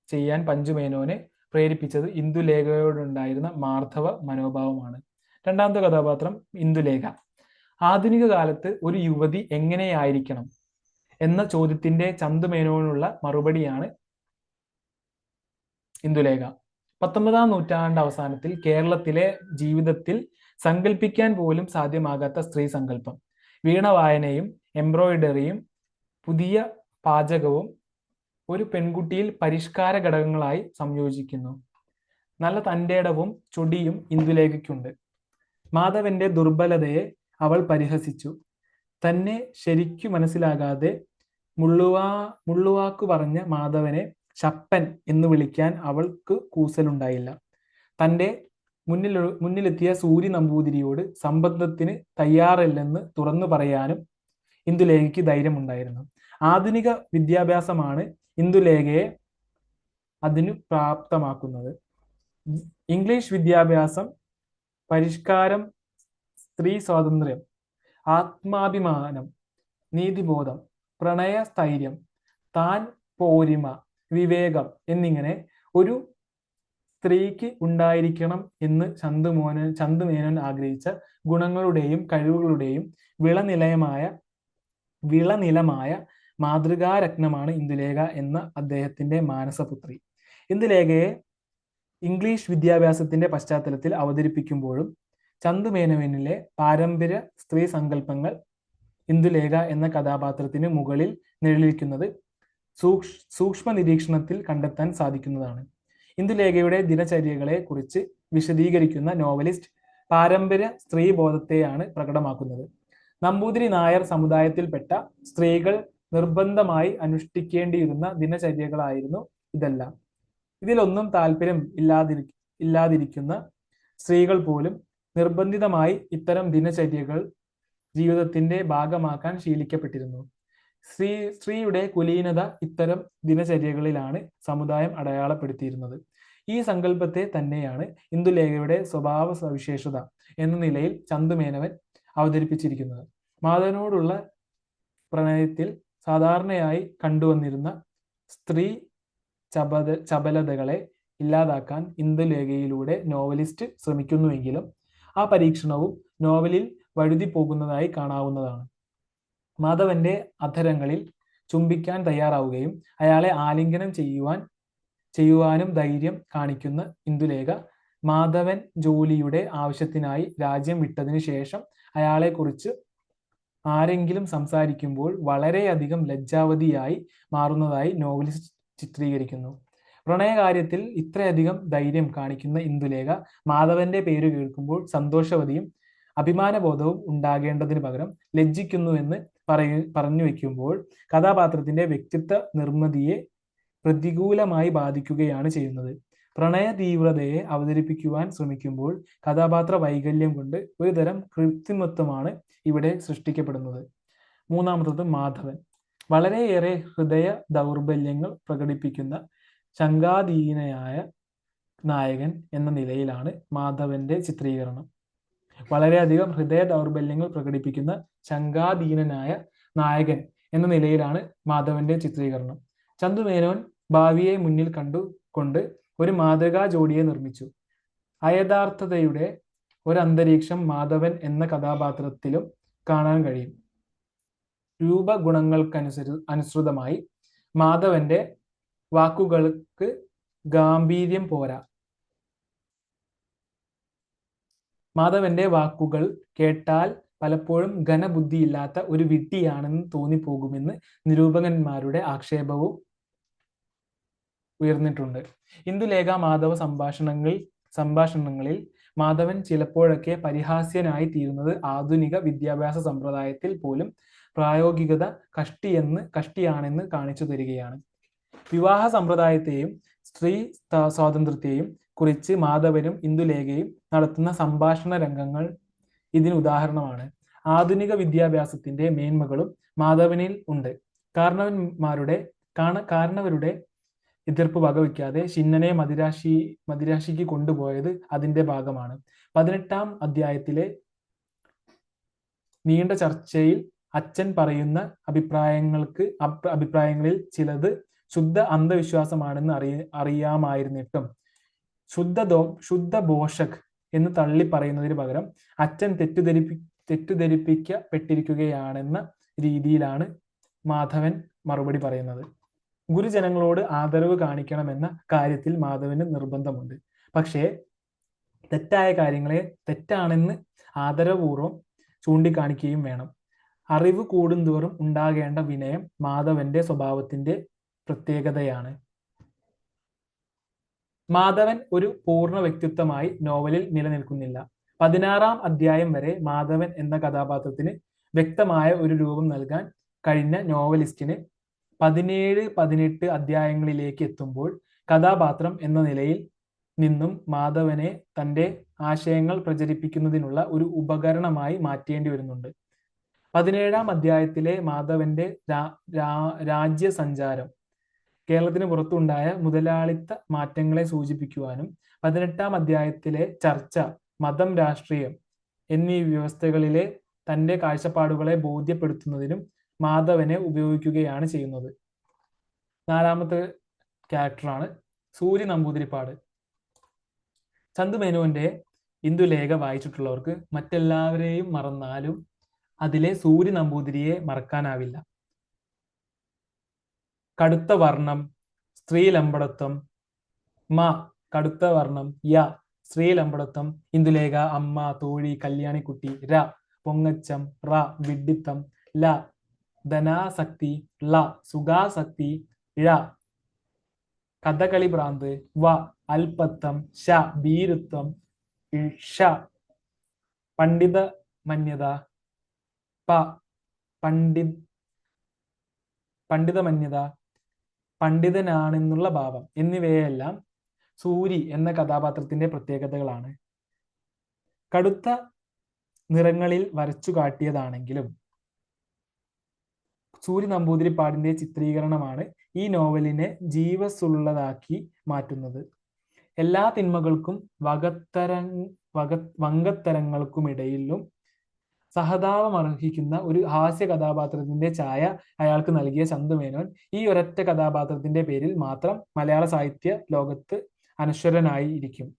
ചെയ്യാൻ പഞ്ചുമേനോനെ പ്രേരിപ്പിച്ചത് ഇന്ദുലേഖയോടുണ്ടായിരുന്ന മാർദ്ദവ മനോഭാവമാണ്. രണ്ടാമത്തെ കഥാപാത്രം ഇന്ദുലേഖ. ആധുനിക കാലത്ത് ഒരു യുവതി എങ്ങനെയായിരിക്കണം എന്ന ചോദ്യത്തിന്റെ ചന്തുമേനോനുള്ള മറുപടിയാണ് ഇന്ദുലേഖ. 19-ാം നൂറ്റാണ്ട് അവസാനത്തിൽ കേരളത്തിലെ ജീവിതത്തിൽ സങ്കല്പിക്കാൻ പോലും സാധ്യമാകാത്ത സ്ത്രീ സങ്കല്പം. വീണവായനയും എംബ്രോയിഡറിയും പുതിയ പാചകവും ഒരു പെൺകുട്ടിയിൽ പരിഷ്കാര ഘടകങ്ങളായി സംയോജിക്കുന്നു. നല്ല തന്റേടവും ചൊടിയും ഇന്ദുലേഖയ്ക്കുണ്ട്. മാധവന്റെ ദുർബലതയെ അവൾ പരിഹസിച്ചു. തന്നെ ശരിക്കു മനസ്സിലാകാതെ മുള്ളുവാക്കു പറഞ്ഞ മാധവനെ ശപ്പൻ എന്ന് വിളിക്കാൻ അവൾക്ക് കൂസലുണ്ടായില്ല. തന്റെ മുന്നിലെത്തിയ സൂര്യ നമ്പൂതിരിയോട് സംബന്ധത്തിന് തയ്യാറല്ലെന്ന് തുറന്നു പറയാനും ഇന്ദുലേഖയ്ക്ക് ധൈര്യമുണ്ടായിരുന്നു. ആധുനിക വിദ്യാഭ്യാസമാണ് ഇന്ദുലേഖയെ അതിനു പ്രാപ്തമാക്കുന്നത്. ഇംഗ്ലീഷ് വിദ്യാഭ്യാസം, പരിഷ്കാരം, സ്ത്രീ സ്വാതന്ത്ര്യം, ആത്മാഭിമാനം, നീതിബോധം, പ്രണയസ്ഥൈര്യം, താൻ പോരിമ, വിവേകം എന്നിങ്ങനെ ഒരു സ്ത്രീക്ക് ഉണ്ടായിരിക്കണം എന്ന് ചന്തുമേനോൻ ആഗ്രഹിച്ച ഗുണങ്ങളുടെയും കഴിവുകളുടെയും വിളനിലമായ മാതൃകാരത്നമാണ് ഇന്ദുലേഖ എന്ന അദ്ദേഹത്തിന്റെ മാനസപുത്രി. ഇന്ദുലേഖയെ ഇംഗ്ലീഷ് വിദ്യാഭ്യാസത്തിന്റെ പശ്ചാത്തലത്തിൽ അവതരിപ്പിക്കുമ്പോഴും ചന്തുമേനോനിലെ പാരമ്പര്യ സ്ത്രീ സങ്കല്പങ്ങൾ ഇന്ദുലേഖ എന്ന കഥാപാത്രത്തിന് മുകളിൽ നിഴലിക്കുന്നത് സൂക്ഷ്മ നിരീക്ഷണത്തിൽ കണ്ടെത്താൻ സാധിക്കുന്നതാണ്. ഇന്ദുലേഖയുടെ ദിനചര്യകളെ കുറിച്ച് വിശദീകരിക്കുന്ന നോവലിസ്റ്റ് പാരമ്പര്യ സ്ത്രീബോധത്തെയാണ് പ്രകടമാക്കുന്നത്. നമ്പൂതിരി നായർ സമുദായത്തിൽപ്പെട്ട സ്ത്രീകൾ നിർബന്ധമായി അനുഷ്ഠിക്കേണ്ടിയിരുന്ന ദിനചര്യകളായിരുന്നു ഇതെല്ലാം. ഇതിലൊന്നും താല്പര്യം ഇല്ലാതിരിക്കുന്ന സ്ത്രീകൾ പോലും നിർബന്ധിതമായി ഇത്തരം ദിനചര്യകൾ ജീവിതത്തിന്റെ ഭാഗമാക്കാൻ ശീലിക്കപ്പെട്ടിരുന്നു. സ്ത്രീയുടെ കുലീനത ഇത്തരം ദിനചര്യകളിലാണ് സമുദായം അടയാളപ്പെടുത്തിയിരുന്നത്. ഈ സങ്കല്പത്തെ തന്നെയാണ് ഇന്ദുലേഖയുടെ സ്വഭാവ സവിശേഷത എന്ന നിലയിൽ ചന്തുമേനോൻ അവതരിപ്പിച്ചിരിക്കുന്നത്. മാധവനോടുള്ള പ്രണയത്തിൽ സാധാരണയായി കണ്ടുവന്നിരുന്ന സ്ത്രീ ചപലതകളെ ഇല്ലാതാക്കാൻ ഇന്ദുലേഖയിലൂടെ നോവലിസ്റ്റ് ശ്രമിക്കുന്നുവെങ്കിലും ആ പരീക്ഷണവും നോവലിൽ വഴുതി പോകുന്നതായി കാണാവുന്നതാണ്. മാധവന്റെ അധരങ്ങളിൽ ചുംബിക്കാൻ തയ്യാറാവുകയും അയാളെ ആലിംഗനം ചെയ്യുവാനും ധൈര്യം കാണിക്കുന്ന ഇന്ദുലേഖ മാധവൻ ജോലിയുടെ ആവശ്യത്തിനായി രാജ്യം വിട്ടതിനു ശേഷം അയാളെക്കുറിച്ച് ആരെങ്കിലും സംസാരിക്കുമ്പോൾ വളരെയധികം ലജ്ജാവതിയായി മാറുന്നതായി നോവലിസ്റ്റ് ചിത്രീകരിക്കുന്നു. പ്രണയകാര്യത്തിൽ ഇത്രയധികം ധൈര്യം കാണിക്കുന്ന ഇന്ദുലേഖ മാധവന്റെ പേര് കേൾക്കുമ്പോൾ സന്തോഷവതിയും അഭിമാനബോധവും ഉണ്ടാകേണ്ടതിന് പകരം ലജ്ജിക്കുന്നുവെന്ന് പറഞ്ഞു വെക്കുമ്പോൾ കഥാപാത്രത്തിന്റെ വ്യക്തിത്വ നിർമ്മിതിയെ പ്രതികൂലമായി ബാധിക്കുകയാണ് ചെയ്യുന്നത്. പ്രണയ തീവ്രതയെ അവതരിപ്പിക്കുവാൻ ശ്രമിക്കുമ്പോൾ കഥാപാത്ര വൈകല്യം കൊണ്ട് ഒരുതരം കൃത്രിമത്വമാണ് ഇവിടെ സൃഷ്ടിക്കപ്പെടുന്നത്. മൂന്നാമത്തത് മാധവൻ. വളരെയേറെ ഹൃദയ ദൗർബല്യങ്ങൾ പ്രകടിപ്പിക്കുന്ന ശങ്കാധീനയായ നായകൻ എന്ന നിലയിലാണ് മാധവന്റെ ചിത്രീകരണം. വളരെയധികം ഹൃദയ ദൗർബല്യങ്ങൾ പ്രകടിപ്പിക്കുന്ന ശങ്കാധീനനായ നായകൻ എന്ന നിലയിലാണ് മാധവന്റെ ചിത്രീകരണം. ചന്തുമേനോൻ ഭാവിയെ മുന്നിൽ കണ്ടുകൊണ്ട് ഒരു മാതൃകാ ജോഡിയെ നിർമ്മിച്ചു. അയഥാർത്ഥതയുടെ ഒരു അന്തരീക്ഷം മാധവൻ എന്ന കഥാപാത്രത്തിലും കാണാൻ കഴിയും. അനുസൃതമായി മാധവന്റെ വാക്കുകൾക്ക് ഗാംഭീര്യം പോരാ. മാധവന്റെ വാക്കുകൾ കേട്ടാൽ പലപ്പോഴും ഘനബുദ്ധിയില്ലാത്ത ഒരു വിഡ്ഢിയാണെന്ന് തോന്നിപ്പോകുമെന്ന് നിരൂപകന്മാരുടെ ആക്ഷേപവും ഉയർന്നിട്ടുണ്ട്. ഇന്ദുലേഖ മാധവ സംഭാഷണങ്ങളിൽ മാധവൻ ചിലപ്പോഴൊക്കെ പരിഹാസ്യനായി തീരുന്നത് ആധുനിക വിദ്യാഭ്യാസ സമ്പ്രദായത്തിൽ പോലും പ്രായോഗികത കഷ്ടിയാണെന്ന് കാണിച്ചു തരികയാണ്. വിവാഹ സമ്പ്രദായത്തെയും സ്ത്രീ സ്വാതന്ത്ര്യത്തെയും കുറിച്ച് മാധവനും ഇന്ദുലേഖയും നടത്തുന്ന സംഭാഷണ രംഗങ്ങൾ ഇതിന് ഉദാഹരണമാണ്. ആധുനിക വിദ്യാഭ്യാസത്തിന്റെ മേന്മകളും മാധവനിൽ ഉണ്ട്. കാരണവരുടെ എതിർപ്പ് വകവയ്ക്കാതെ ഷിന്നനെ മദിരാശിക്ക് കൊണ്ടുപോയത് അതിന്റെ ഭാഗമാണ്. 18-ാം അധ്യായത്തിലെ നീണ്ട ചർച്ചയിൽ അച്ഛൻ പറയുന്ന അഭിപ്രായങ്ങളിൽ ചിലത് ശുദ്ധ അന്ധവിശ്വാസമാണെന്ന് അറിയാമായിരുന്നിട്ടും ശുദ്ധ ബോഷക് എന്ന് തള്ളി പറയുന്നതിന് പകരം അച്ഛൻ തെറ്റിദ്ധരിപ്പിക്കപ്പെട്ടിരിക്കുകയാണെന്ന രീതിയിലാണ് മാധവൻ മറുപടി പറയുന്നത്. ഗുരുജനങ്ങളോട് ആദരവ് കാണിക്കണമെന്ന കാര്യത്തിൽ മാധവന് നിർബന്ധമുണ്ട്. പക്ഷേ തെറ്റായ കാര്യങ്ങളെ തെറ്റാണെന്ന് ആദരപൂർവം ചൂണ്ടിക്കാണിക്കുകയും വേണം. അറിവ് കൂടുന്തോറും ഉണ്ടാകേണ്ട വിനയം മാധവന്റെ സ്വഭാവത്തിന്റെ പ്രത്യേകതയാണ്. മാധവൻ ഒരു പൂർണ്ണ വ്യക്തിത്വമായി നോവലിൽ നിലനിൽക്കുന്നില്ല. 16-ാം അധ്യായം വരെ മാധവൻ എന്ന കഥാപാത്രത്തിന് വ്യക്തമായ ഒരു രൂപം നൽകാൻ കഴിഞ്ഞ നോവലിസ്റ്റിന് 17-18 അധ്യായങ്ങളിലേക്ക് എത്തുമ്പോൾ കഥാപാത്രം എന്ന നിലയിൽ നിന്നും മാധവനെ തന്റെ ആശയങ്ങൾ പ്രചരിപ്പിക്കുന്നതിനുള്ള ഒരു ഉപകരണമായി മാറ്റേണ്ടി വരുന്നുണ്ട്. 17-ാം അധ്യായത്തിലെ മാധവന്റെ രാജ്യസഞ്ചാരം കേരളത്തിന് പുറത്തുണ്ടായ മുതലാളിത്ത മാറ്റങ്ങളെ സൂചിപ്പിക്കുവാനും 18-ാം അധ്യായത്തിലെ ചർച്ച മതം, രാഷ്ട്രീയം എന്നീ വ്യവസ്ഥകളിലെ തന്റെ കാഴ്ചപ്പാടുകളെ ബോധ്യപ്പെടുത്തുന്നതിനും മാധവനെ ഉപയോഗിക്കുകയാണ് ചെയ്യുന്നത്. 4-ാമത്തെ ക്യാരക്ടറാണ് സൂര്യ നമ്പൂതിരിപ്പാട്. ചന്തുമേനോന്റെ ഇന്ദുലേഖ വായിച്ചിട്ടുള്ളവർക്ക് മറ്റെല്ലാവരെയും മറന്നാലും അതിലെ സൂര്യ നമ്പൂതിരിയെ മറക്കാനാവില്ല. കടുത്ത വർണ്ണം, സ്ത്രീലമ്പടത്വം. കടുത്ത വർണ്ണം. സ്ത്രീലമ്പടത്വം. ഇന്ദുലേഖ അമ്മ, തോഴി, കല്യാണിക്കുട്ടി. പൊങ്ങച്ചം. വിഡ്ഢിത്തം. ധനാസക്തി. സുഖാസക്തി. കഥകളി ഭ്രാന്ത്. അൽപത്തം. ഭീരുത്വം. പണ്ഡിതമന്യത. പണ്ഡിതമന്യത, പണ്ഡിതനാണെന്നുള്ള ഭാവം എന്നിവയെല്ലാം സൂരി എന്ന കഥാപാത്രത്തിന്റെ പ്രത്യേകതകളാണ്. കടുത്ത നിറങ്ങളിൽ വരച്ചു കാട്ടിയതാണെങ്കിലും സൂര്യ നമ്പൂതിരിപ്പാടിന്റെ ചിത്രീകരണമാണ് ഈ നോവലിനെ ജീവസുള്ളതാക്കി മാറ്റുന്നത്. എല്ലാ തിന്മകൾക്കും വങ്കത്തരങ്ങൾക്കുമിടയിലും സഹതാപമർഹിക്കുന്ന ഒരു ഹാസ്യ കഥാപാത്രത്തിന്റെ ഛായ അയാൾക്ക് നൽകിയ ചന്തുമേനോൻ ഈ ഒരൊറ്റ കഥാപാത്രത്തിന്റെ പേരിൽ മാത്രം മലയാള സാഹിത്യ ലോകത്ത് അനശ്വരനായിരിക്കും.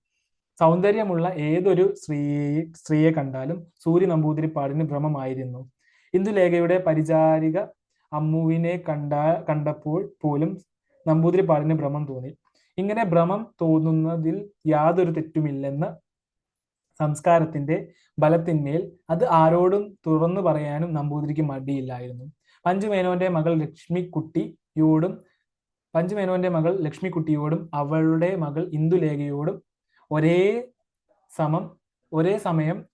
സൗന്ദര്യമുള്ള ഏതൊരു സ്ത്രീയെ കണ്ടാലും സൂര്യ നമ്പൂതിരിപ്പാടിന് ഭ്രമമായിരുന്നു. ഇന്ദുലേഖയുടെ പരിചാരിക അമ്മുവിനെ കണ്ടപ്പോൾ പോലും നമ്പൂതിരിപ്പാടിന് ഭ്രമം തോന്നി. ഇങ്ങനെ ഭ്രമം തോന്നുന്നതിൽ യാതൊരു തെറ്റുമില്ലെന്ന സംസ്കാരത്തിന്റെ ബലത്തിന്മേൽ അത് ആരോടും തുറന്നു പറയാനും നമ്പൂതിരിക്ക് മടിയില്ലായിരുന്നു. പഞ്ചുമേനോന്റെ മകൾ ലക്ഷ്മിക്കുട്ടിയോടും അവളുടെ മകൾ ഇന്ദുലേഖയോടും ഒരേ സമയം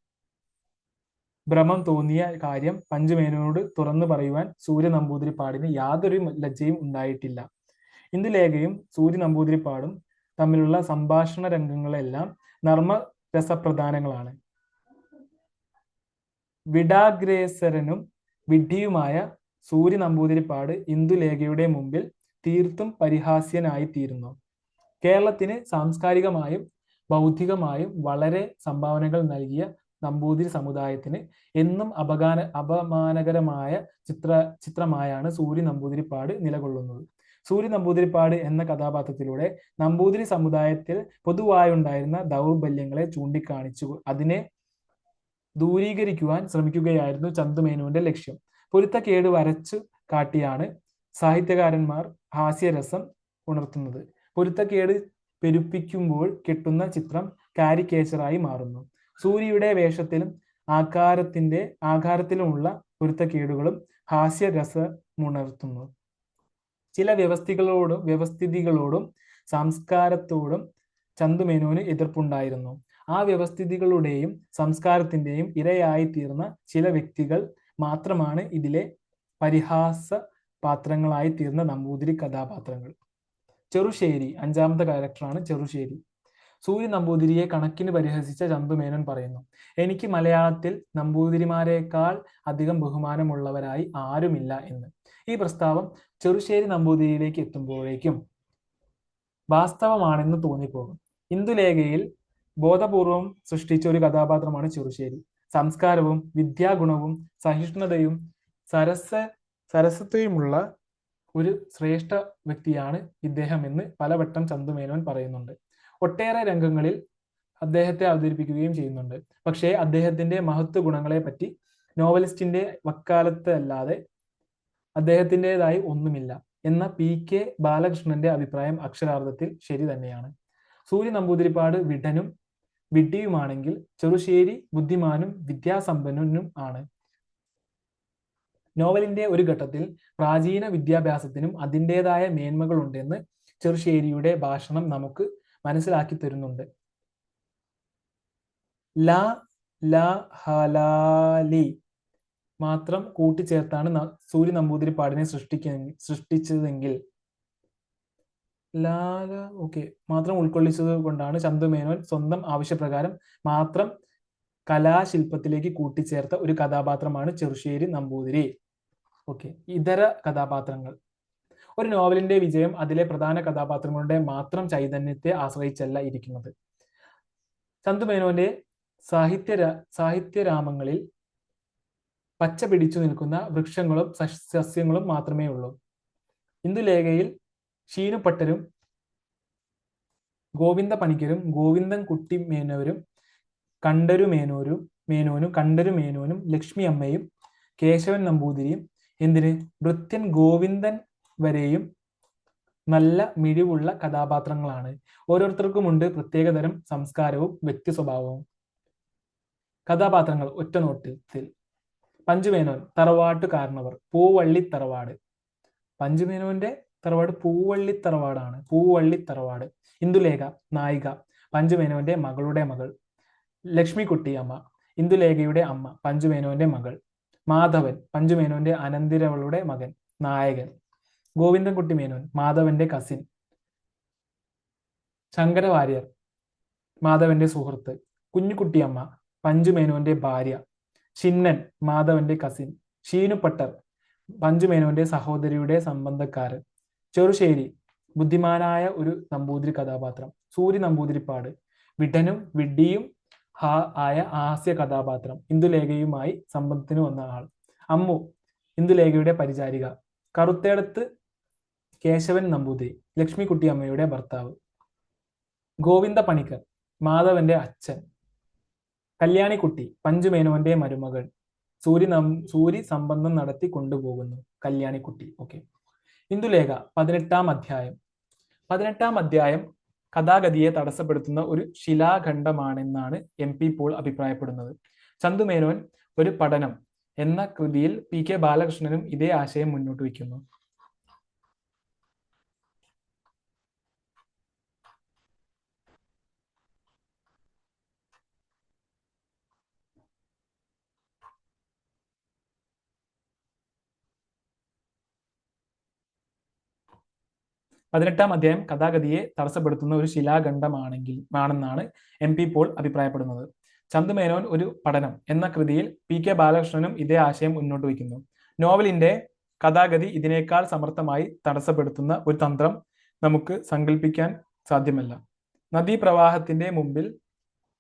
ഭ്രമം തോന്നിയ കാര്യം പഞ്ചുമേനോനോട് തുറന്നു പറയുവാൻ സൂര്യ നമ്പൂതിരിപ്പാടിന് യാതൊരു ലജ്ജയും ഉണ്ടായിട്ടില്ല. ഇന്ദുലേഖയും സൂര്യ നമ്പൂതിരിപ്പാടും തമ്മിലുള്ള സംഭാഷണ രംഗങ്ങളെല്ലാം നർമ്മരസപ്രധാനങ്ങളാണ്. വിടാഗ്രേസരനും വിഡ്ഢിയുമായ സൂര്യ നമ്പൂതിരിപ്പാട് ഇന്ദുലേഖയുടെ മുമ്പിൽ തീർത്തും പരിഹാസ്യനായിത്തീരുന്നു. കേരളത്തിന് സാംസ്കാരികമായും ബൗദ്ധികമായും വളരെ സംഭാവനകൾ നൽകിയ നമ്പൂതിരി സമുദായത്തിന് എന്നും അപമാനകരമായ ചിത്രമായാണ് സൂര്യ നമ്പൂതിരിപ്പാട് നിലകൊള്ളുന്നത്. സൂര്യ നമ്പൂതിരിപ്പാട് എന്ന കഥാപാത്രത്തിലൂടെ നമ്പൂതിരി സമുദായത്തിൽ പൊതുവായുണ്ടായിരുന്ന ദൗർബല്യങ്ങളെ ചൂണ്ടിക്കാണിച്ചു അതിനെ ദൂരീകരിക്കുവാൻ ശ്രമിക്കുകയായിരുന്നു ചന്തുമേനോന്റെ ലക്ഷ്യം. പൊരുത്തക്കേട് വരച്ചു കാട്ടിയാണ് സാഹിത്യകാരന്മാർ ഹാസ്യരസം ഉണർത്തുന്നത്. പൊരുത്തക്കേട് പെരുപ്പിക്കുമ്പോൾ കിട്ടുന്ന ചിത്രം കാരിക്കേച്ചറായി മാറുന്നു. സൂര്യയുടെ വേഷത്തിലും ആകാരത്തിലുമുള്ള പൊരുത്തക്കേടുകളും ഹാസ്യരസമുണർത്തുന്നു. ചില വ്യവസ്ഥിതികളോടും സംസ്കാരത്തോടും ചന്തുമേനോന് എതിർപ്പുണ്ടായിരുന്നു. ആ വ്യവസ്ഥിതികളുടെയും സംസ്കാരത്തിന്റെയും ഇരയായി തീർന്ന ചില വ്യക്തികൾ മാത്രമാണ് ഇതിലെ പരിഹാസ പാത്രങ്ങളായി തീർന്ന നമ്പൂതിരി കഥാപാത്രങ്ങൾ. ചെറുശ്ശേരി, അഞ്ചാമത്തെ ക്യാരക്ടറാണ് ചെറുശ്ശേരി. സൂര്യ നമ്പൂതിരിയെ കണക്കിന് പരിഹസിച്ച ചന്തുമേനോൻ പറയുന്നു, എനിക്ക് മലയാളത്തിൽ നമ്പൂതിരിമാരെക്കാൾ അധികം ബഹുമാനമുള്ളവരായി ആരുമില്ല എന്ന്. ഈ പ്രസ്താവം ചെറുശ്ശേരി നമ്പൂതിരിയിലേക്ക് എത്തുമ്പോഴേക്കും വാസ്തവമാണെന്ന് തോന്നിപ്പോകും. ഇന്ദുലേഖയിൽ ബോധപൂർവം സൃഷ്ടിച്ച ഒരു കഥാപാത്രമാണ് ചെറുശ്ശേരി. സംസ്കാരവും വിദ്യാഗുണവും സഹിഷ്ണുതയും സരസത്വയുമുള്ള ഒരു ശ്രേഷ്ഠ വ്യക്തിയാണ് ഇദ്ദേഹം എന്ന് പലവട്ടം ചന്തുമേനോൻ പറയുന്നുണ്ട്. ഒട്ടേറെ രംഗങ്ങളിൽ അദ്ദേഹത്തെ അവതരിപ്പിക്കുകയും ചെയ്യുന്നുണ്ട്. പക്ഷേ അദ്ദേഹത്തിന്റെ മഹത്വ ഗുണങ്ങളെ പറ്റി നോവലിസ്റ്റിന്റെ വക്കാലത്ത് അല്ലാതെ അദ്ദേഹത്തിൻ്റെതായി ഒന്നുമില്ല എന്ന PK ബാലകൃഷ്ണന്റെ അഭിപ്രായം അക്ഷരാർത്ഥത്തിൽ ശരി തന്നെയാണ്. സൂര്യ നമ്പൂതിരിപ്പാട് വിടനും വിഡ്ഢിയുമാണെങ്കിൽ ചെറുശ്ശേരി ബുദ്ധിമാനും വിദ്യാസമ്പന്നനും ആണ്. നോവലിന്റെ ഒരു ഘട്ടത്തിൽ പ്രാചീന വിദ്യാഭ്യാസത്തിനും അതിൻ്റെതായ മേന്മകളുണ്ടെന്ന് ചെറുശ്ശേരിയുടെ ഭാഷണം നമുക്ക് മനസ്സിലാക്കി തരുന്നുണ്ട്. ല ല ഹലാലി മാത്രം കൂട്ടിച്ചേർത്താണ് സൂര്യ നമ്പൂതിരിപ്പാടിനെ സൃഷ്ടിച്ചതെങ്കിൽ ലാല മാത്രം ഉൾക്കൊള്ളിച്ചത് കൊണ്ടാണ് ചന്തുമേനോൻ സ്വന്തം ആവശ്യപ്രകാരം മാത്രം കലാശില്പത്തിലേക്ക് കൂട്ടിച്ചേർത്ത ഒരു കഥാപാത്രമാണ് ചെറുശ്ശേരി നമ്പൂതിരി. ഇതര കഥാപാത്രങ്ങൾ. ഒരു നോവലിന്റെ വിജയം അതിലെ പ്രധാന കഥാപാത്രങ്ങളുടെ മാത്രം ചൈതന്യത്തെ ആശ്രയിച്ചല്ല ഇരിക്കുന്നത്. ചന്തുമേനോന്റെ സാഹിത്യരാമങ്ങളിൽ പച്ച പിടിച്ചു നിൽക്കുന്ന വൃക്ഷങ്ങളും സസ്യങ്ങളും മാത്രമേ ഉള്ളൂ. ഇന്ദുലേഖയിൽ ശീനുപട്ടരും ഗോവിന്ദ പണിക്കരും ഗോവിന്ദൻ കുട്ടി മേനോനും കണ്ടരു മേനോനും ലക്ഷ്മി അമ്മയും കേശവൻ നമ്പൂതിരിയും എന്തിന് ഭൃത്യൻ ഗോവിന്ദൻ വരെയും നല്ല മിഴിവുള്ള കഥാപാത്രങ്ങളാണ്. ഓരോരുത്തർക്കുമുണ്ട് പ്രത്യേകതരം സംസ്കാരവും വ്യക്തി സ്വഭാവവും. കഥാപാത്രങ്ങൾ ഒറ്റനോട്ടത്തിൽ. പഞ്ചുമേനോൻ തറവാട്ടുകാരനവർ, പൂവള്ളി തറവാട്. പഞ്ചുമേനോന്റെ തറവാട് പൂവള്ളി തറവാട്. ഇന്ദുലേഖ നായിക, പഞ്ചുമേനോന്റെ മകളുടെ മകൾ. ലക്ഷ്മിക്കുട്ടി അമ്മ, ഇന്ദുലേഖയുടെ അമ്മ, പഞ്ചുമേനോന്റെ മകൾ. മാധവൻ, പഞ്ചുമേനോന്റെ അനന്തിരവളുടെ മകൻ, നായകൻ. ഗോവിന്ദൻകുട്ടി മേനോൻ, മാധവന്റെ കസിൻ. ശങ്കരവാര്യർ, മാധവന്റെ സുഹൃത്ത്. കുഞ്ഞുകുട്ടിയമ്മ, പഞ്ചുമേനോന്റെ ഭാര്യ. ചിന്നൻ, മാധവന്റെ കസിൻ. ശീനുപട്ടർ, പഞ്ചുമേനോന്റെ സഹോദരിയുടെ സംബന്ധക്കാരൻ. ചെറുശ്ശേരി, ബുദ്ധിമാനായ ഒരു നമ്പൂതിരി കഥാപാത്രം. സൂര്യ നമ്പൂതിരിപ്പാട്, വിഡനും വിഡ്ഢിയും ആയ ഹാസ്യ കഥാപാത്രം, ഇന്ദുലേഖയുമായി സംബന്ധത്തിന് വന്ന ആൾ. അമ്മു, ഇന്ദുലേഖയുടെ പരിചാരിക. കറുത്തേടത്ത് കേശവൻ നമ്പൂതിരി, ലക്ഷ്മിക്കുട്ടിയമ്മയുടെ ഭർത്താവ്. ഗോവിന്ദ പണിക്കർ, മാധവന്റെ അച്ഛൻ. കല്യാണിക്കുട്ടി, പഞ്ചുമേനോന്റെ മരുമകൾ. സൂരി സംബന്ധം നടത്തി കൊണ്ടുപോകുന്നു. കല്യാണിക്കുട്ടി. ഇന്ദുലേഖ 18-ാം അധ്യായം. 18-ാം അധ്യായം കഥാഗതിയെ തടസ്സപ്പെടുത്തുന്ന ഒരു ശിലാഖണ്ഡമാണെന്നാണ് MP പോൾ അഭിപ്രായപ്പെടുന്നത്. ചന്തുമേനോൻ ഒരു പഠനം എന്ന കൃതിയിൽ PK ബാലകൃഷ്ണനും ഇതേ ആശയം മുന്നോട്ട് വയ്ക്കുന്നു. പതിനെട്ടാം അധ്യായം കഥാഗതിയെ തടസ്സപ്പെടുത്തുന്ന ഒരു ശിലാഖണ്ഡമാണെന്നാണ് MP പോൾ അഭിപ്രായപ്പെടുന്നത്. ചന്തുമേനോൻ ഒരു പഠനം എന്ന കൃതിയിൽ PK ബാലകൃഷ്ണനും ഇതേ ആശയം മുന്നോട്ട് വയ്ക്കുന്നു. നോവലിന്റെ കഥാഗതി ഇതിനേക്കാൾ സമർത്ഥമായി തടസ്സപ്പെടുത്തുന്ന ഒരു തന്ത്രം നമുക്ക് സങ്കല്പിക്കാൻ സാധ്യമല്ല. നദീപ്രവാഹത്തിന്റെ മുമ്പിൽ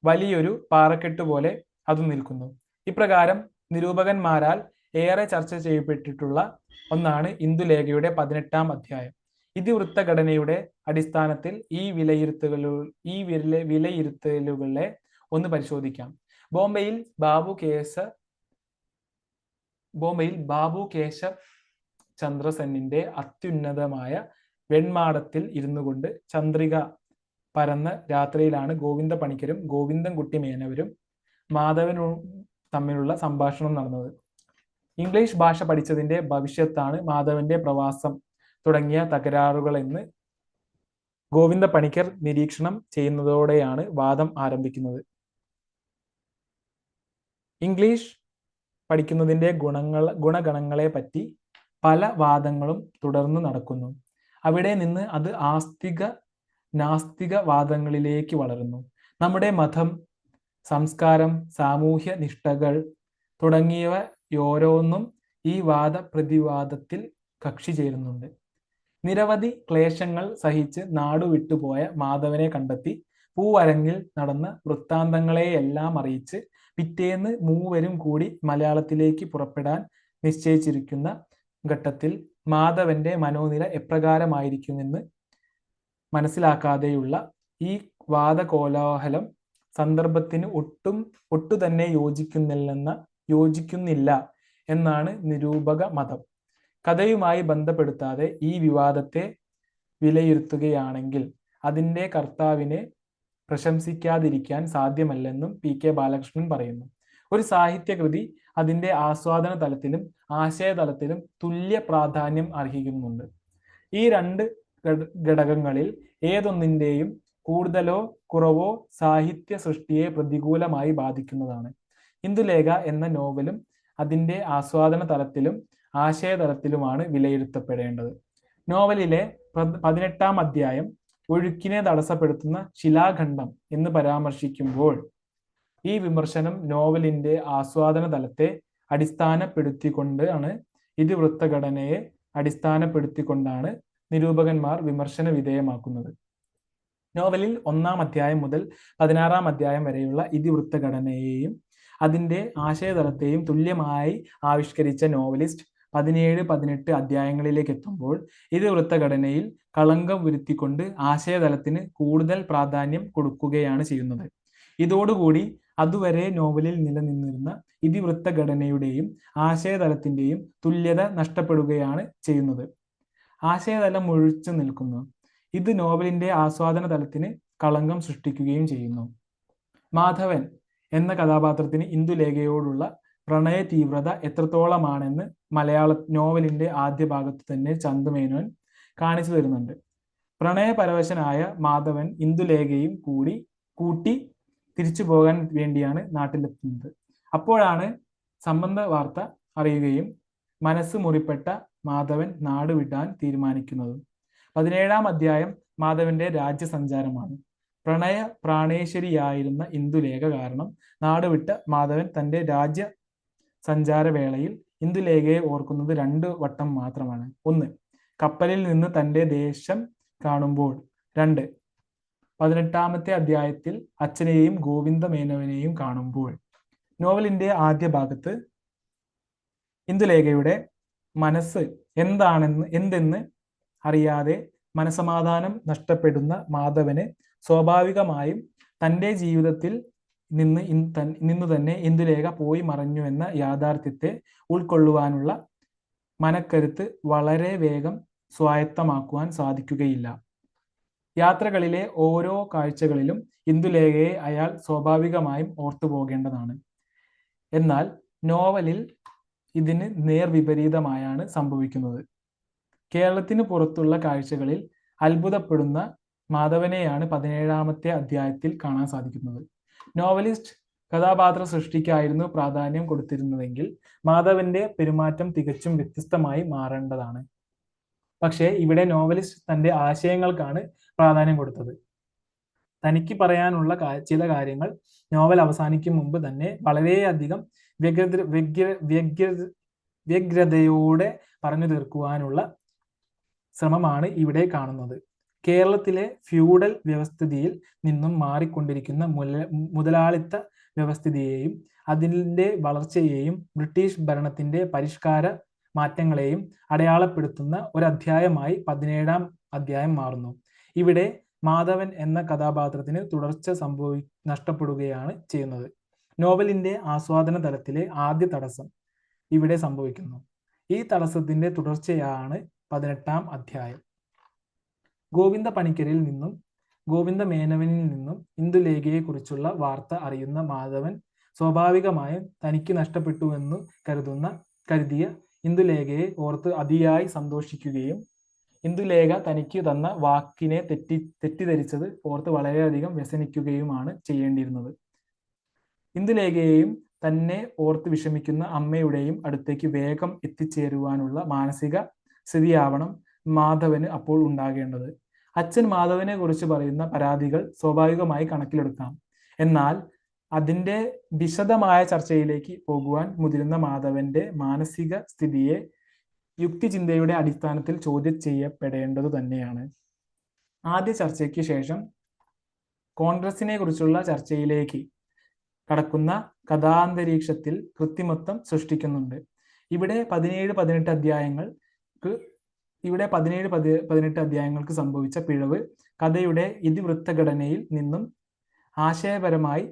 വലിയൊരു പാറക്കെട്ട് പോലെ അത് നിൽക്കുന്നു. ഇപ്രകാരം നിരൂപകന്മാരാൽ ഏറെ ചർച്ച ചെയ്യപ്പെട്ടിട്ടുള്ള ഒന്നാണ് ഇന്ദുലേഖയുടെ 18-ാം അധ്യായം. ഇതിവൃത്തഘടനയുടെ അടിസ്ഥാനത്തിൽ ഈ വിലയിരുത്തലുകളെ ഒന്ന് പരിശോധിക്കാം. ബോംബെയിൽ ബാബു കേശവ് ചന്ദ്രസെന്നിന്റെ അത്യുന്നതമായ വെൺമാടത്തിൽ ഇരുന്നുകൊണ്ട് ചന്ദ്രിക പരന്ന രാത്രിയിലാണ് ഗോവിന്ദ പണിക്കരും ഗോവിന്ദൻകുട്ടി മേനോനും മാധവനും തമ്മിലുള്ള സംഭാഷണം നടന്നത്. ഇംഗ്ലീഷ് ഭാഷ പഠിച്ചതിന്റെ ഭവിഷ്യത്താണ് മാധവന്റെ പ്രവാസം തുടങ്ങിയ തകരാറുകളെന്ന് ഗോവിന്ദ പണിക്കർ നിരീക്ഷണം ചെയ്യുന്നതോടെയാണ് വാദം ആരംഭിക്കുന്നത്. ഇംഗ്ലീഷ് പഠിക്കുന്നതിൻ്റെ ഗുണഗണങ്ങളെ പറ്റി പല വാദങ്ങളും തുടർന്ന് നടക്കുന്നു. അവിടെ നിന്ന് അത് ആസ്തിക നാസ്തിക വാദങ്ങളിലേക്ക് വളരുന്നു. നമ്മുടെ മതം, സംസ്കാരം, സാമൂഹ്യ നിഷ്ഠകൾ തുടങ്ങിയവയോരോന്നും ഈ വാദപ്രതിവാദത്തിൽ കക്ഷി ചേരുന്നുണ്ട്. നിരവധി ക്ലേശങ്ങൾ സഹിച്ച് നാടുവിട്ടുപോയ മാധവനെ കണ്ടെത്തി പൂവരങ്ങിൽ നടന്ന വൃത്താന്തങ്ങളെയെല്ലാം അറിയിച്ച് പിറ്റേന്ന് മൂവരും കൂടി മലയാളത്തിലേക്ക് പുറപ്പെടാൻ നിശ്ചയിച്ചിരിക്കുന്ന ഘട്ടത്തിൽ മാധവന്റെ മനോനില എപ്രകാരമായിരിക്കുമെന്ന് മനസ്സിലാക്കാതെയുള്ള ഈ വാദകോലാഹലം സന്ദർഭത്തിന് ഒട്ടുതന്നെ യോജിക്കുന്നില്ല എന്നാണ് നിരൂപക മതം. കഥയുമായി ബന്ധപ്പെടുത്താതെ ഈ വിവാദത്തെ വിലയിരുത്തുകയാണെങ്കിൽ അതിൻ്റെ കർത്താവിനെ പ്രശംസിക്കാതിരിക്കാൻ സാധ്യമല്ലെന്നും പി.കെ. ബാലകൃഷ്ണൻ പറയുന്നു. ഒരു സാഹിത്യകൃതി അതിൻ്റെ ആസ്വാദന തലത്തിലും ആശയതലത്തിലും തുല്യ പ്രാധാന്യം അർഹിക്കുന്നുണ്ട്. ഈ രണ്ട് ഘടകങ്ങളിൽ ഏതൊന്നിൻ്റെയും കൂടുതലോ കുറവോ സാഹിത്യ സൃഷ്ടിയെ പ്രതികൂലമായി ബാധിക്കുന്നതാണ്. ഇന്ദുലേഖ എന്ന നോവലും അതിൻ്റെ ആസ്വാദന തലത്തിലും ആശയതലത്തിലുമാണ് വിലയിരുത്തപ്പെടേണ്ടത്. നോവലിലെ 18-ാം അധ്യായം ഒഴുക്കിനെ തടസ്സപ്പെടുത്തുന്ന ശിലാഖണ്ഡം എന്ന് പരാമർശിക്കുമ്പോൾ ഈ വിമർശനം നോവലിന്റെ ആസ്വാദന തലത്തെ അടിസ്ഥാനപ്പെടുത്തിക്കൊണ്ടാണ്, ഇതിവൃത്തഘടനയെ അടിസ്ഥാനപ്പെടുത്തിക്കൊണ്ടാണ് നിരൂപകന്മാർ വിമർശന വിധേയമാക്കുന്നത്. നോവലിൽ 1-ാം അധ്യായം മുതൽ 16-ാം അധ്യായം വരെയുള്ള ഇതിവൃത്തഘടനയെയും അതിൻ്റെ ആശയതലത്തെയും തുല്യമായി ആവിഷ്കരിച്ച നോവലിസ്റ്റ് 17-18 അധ്യായങ്ങളിലേക്ക് എത്തുമ്പോൾ ഇതിവൃത്തഘടനയിൽ കളങ്കം വരുത്തിക്കൊണ്ട് ആശയതലത്തിന് കൂടുതൽ പ്രാധാന്യം കൊടുക്കുകയാണ് ചെയ്യുന്നത്. ഇതോടുകൂടി അതുവരെ നോവലിൽ നിലനിന്നിരുന്ന ഇതിവൃത്തഘടനയുടെയും ആശയതലത്തിൻ്റെയും തുല്യത നഷ്ടപ്പെടുകയാണ് ചെയ്യുന്നത്. ആശയതലം മുഴിച്ചു നിൽക്കുന്നു. ഇത് നോവലിന്റെ ആസ്വാദന തലത്തിന് കളങ്കം സൃഷ്ടിക്കുകയും ചെയ്യുന്നു. മാധവൻ എന്ന കഥാപാത്രത്തിന് ഇന്ദുലേഖയോടുള്ള പ്രണയ തീവ്രത എത്രത്തോളമാണെന്ന് നോവലിന്റെ ആദ്യ ഭാഗത്ത് തന്നെ ചന്തുമേനോൻ കാണിച്ചു തരുന്നുണ്ട്. പ്രണയപരവശനായ മാധവൻ ഇന്ദുലേഖയും കൂട്ടി തിരിച്ചു പോകാൻ വേണ്ടിയാണ് നാട്ടിലെത്തുന്നത്. അപ്പോഴാണ് സംബന്ധ വാർത്ത അറിയുകയും മനസ്സ് മുറിപ്പെട്ട മാധവൻ നാട് വിടാൻ തീരുമാനിക്കുന്നത്. 17-ാം അധ്യായം മാധവന്റെ രാജ്യസഞ്ചാരമാണ്. പ്രാണേശ്വരിയായിരുന്ന ഇന്ദുലേഖ കാരണം നാടുവിട്ട മാധവൻ തന്റെ രാജ്യ സഞ്ചാരവേളയിൽ ഇന്ദുലേഖയെ ഓർക്കുന്നത് 2 വട്ടം മാത്രമാണ്. 1. കപ്പലിൽ നിന്ന് തന്റെ ദേശം കാണുമ്പോൾ. 2. 18-ാമത്തെ അധ്യായത്തിൽ അച്ഛനെയും ഗോവിന്ദ മേനോനെയും കാണുമ്പോൾ. നോവലിന്റെ ആദ്യ ഭാഗത്ത് ഇന്ദുലേഖയുടെ മനസ്സ് എന്തെന്ന് അറിയാതെ മനസമാധാനം നഷ്ടപ്പെടുന്ന മാധവന് സ്വാഭാവികമായും തൻ്റെ ജീവിതത്തിൽ നിന്നു തന്നെ ഇന്ദുലേഖ പോയി മറഞ്ഞു എന്ന യാഥാർത്ഥ്യത്തെ ഉൾക്കൊള്ളുവാനുള്ള മനക്കരുത്ത് വളരെ വേഗം സ്വായത്തമാക്കുവാൻ സാധിക്കുകയില്ല. യാത്രകളിലെ ഓരോ കാഴ്ചകളിലും ഇന്ദുലേഖയെ അയാൾ സ്വാഭാവികമായും ഓർത്തുപോകേണ്ടതാണ്. എന്നാൽ നോവലിൽ ഇതിന് നേർവിപരീതമായാണ് സംഭവിക്കുന്നത്. കേരളത്തിന് പുറത്തുള്ള കാഴ്ചകളിൽ അത്ഭുതപ്പെടുന്ന മാധവനെയാണ് 17-ാമത്തെ അധ്യായത്തിൽ കാണാൻ സാധിക്കുന്നത്. നോവലിസ്റ്റ് കഥാപാത്ര സൃഷ്ടിക്കായിരുന്നു പ്രാധാന്യം കൊടുത്തിരുന്നതെങ്കിൽ മാധവന്റെ പെരുമാറ്റം തികച്ചും വ്യത്യസ്തമായി മാറേണ്ടതാണ്. പക്ഷേ ഇവിടെ നോവലിസ്റ്റ് തന്റെ ആശയങ്ങൾക്കാണ് പ്രാധാന്യം കൊടുത്തത്. തനിക്ക് പറയാനുള്ള ചില കാര്യങ്ങൾ നോവൽ അവസാനിക്കും മുമ്പ് തന്നെ വളരെയധികം വ്യഗ്രതയോടെ പറഞ്ഞു തീർക്കുവാനുള്ള ശ്രമമാണ് ഇവിടെ കാണുന്നത്. കേരളത്തിലെ ഫ്യൂഡൽ വ്യവസ്ഥിതിയിൽ നിന്നും മാറിക്കൊണ്ടിരിക്കുന്ന മുതലാളിത്ത വ്യവസ്ഥിതിയെയും അതിൻ്റെ വളർച്ചയെയും ബ്രിട്ടീഷ് ഭരണത്തിന്റെ പരിഷ്കാര മാറ്റങ്ങളെയും അടയാളപ്പെടുത്തുന്ന ഒരധ്യായമായി 17-ാം അധ്യായം മാറുന്നു. ഇവിടെ മാധവൻ എന്ന കഥാപാത്രത്തിന് തുടർച്ച നഷ്ടപ്പെടുകയാണ് ചെയ്യുന്നത്. നോവലിന്റെ ആസ്വാദന തലത്തിലെ ആദ്യ തടസ്സം ഇവിടെ സംഭവിക്കുന്നു. ഈ തടസ്സത്തിന്റെ തുടർച്ചയാണ് 18-ാം അധ്യായം. ഗോവിന്ദ പണിക്കരിൽ നിന്നും ഗോവിന്ദ മേനവനിൽ നിന്നും ഇന്ദുലേഖയെക്കുറിച്ചുള്ള വാർത്ത അറിയുന്ന മാധവൻ സ്വാഭാവികമായും തനിക്ക് നഷ്ടപ്പെട്ടുവെന്നു കരുതിയ ഇന്ദുലേഖയെ ഓർത്ത് അതിയായി സന്തോഷിക്കുകയും ഇന്ദുലേഖ തനിക്ക് തന്ന വാക്കിനെ തെറ്റിദ്ധരിച്ചത് ഓർത്ത് വളരെയധികം വ്യസനിക്കുകയുമാണ് ചെയ്യേണ്ടിയിരുന്നത്. ഇന്ദുലേഖയെയും തന്നെ ഓർത്ത് വിഷമിക്കുന്ന അമ്മയുടെയും അടുത്തേക്ക് വേഗം എത്തിച്ചേരുവാനുള്ള മാനസിക സ്ഥിതിയാവണം മാധവന് അപ്പോൾ ഉണ്ടാകേണ്ടത്. അച്ഛൻ മാധവനെ കുറിച്ച് പറയുന്ന പരാതികൾ സ്വാഭാവികമായി കണക്കിലെടുക്കാം. എന്നാൽ അതിൻ്റെ വിശദമായ ചർച്ചയിലേക്ക് പോകുവാൻ മുതിരുന്ന മാധവന്റെ മാനസിക സ്ഥിതിയെ യുക്തിചിന്തയുടെ അടിസ്ഥാനത്തിൽ ചോദ്യം ചെയ്യപ്പെടേണ്ടതു തന്നെയാണ്. ആദ്യ ചർച്ചയ്ക്ക് ശേഷം കോൺഗ്രസിനെ കുറിച്ചുള്ള ചർച്ചയിലേക്ക് കടക്കുന്ന കഥാന്തരീക്ഷത്തിൽ കൃത്രിമത്വം സൃഷ്ടിക്കുന്നുണ്ട്. ഇവിടെ 17-18 അധ്യായങ്ങൾക്ക് സംഭവിച്ച പിഴവ് കഥയുടെ ഇതിവൃത്തഘടനയിൽ നിന്നും ആശയപരമായി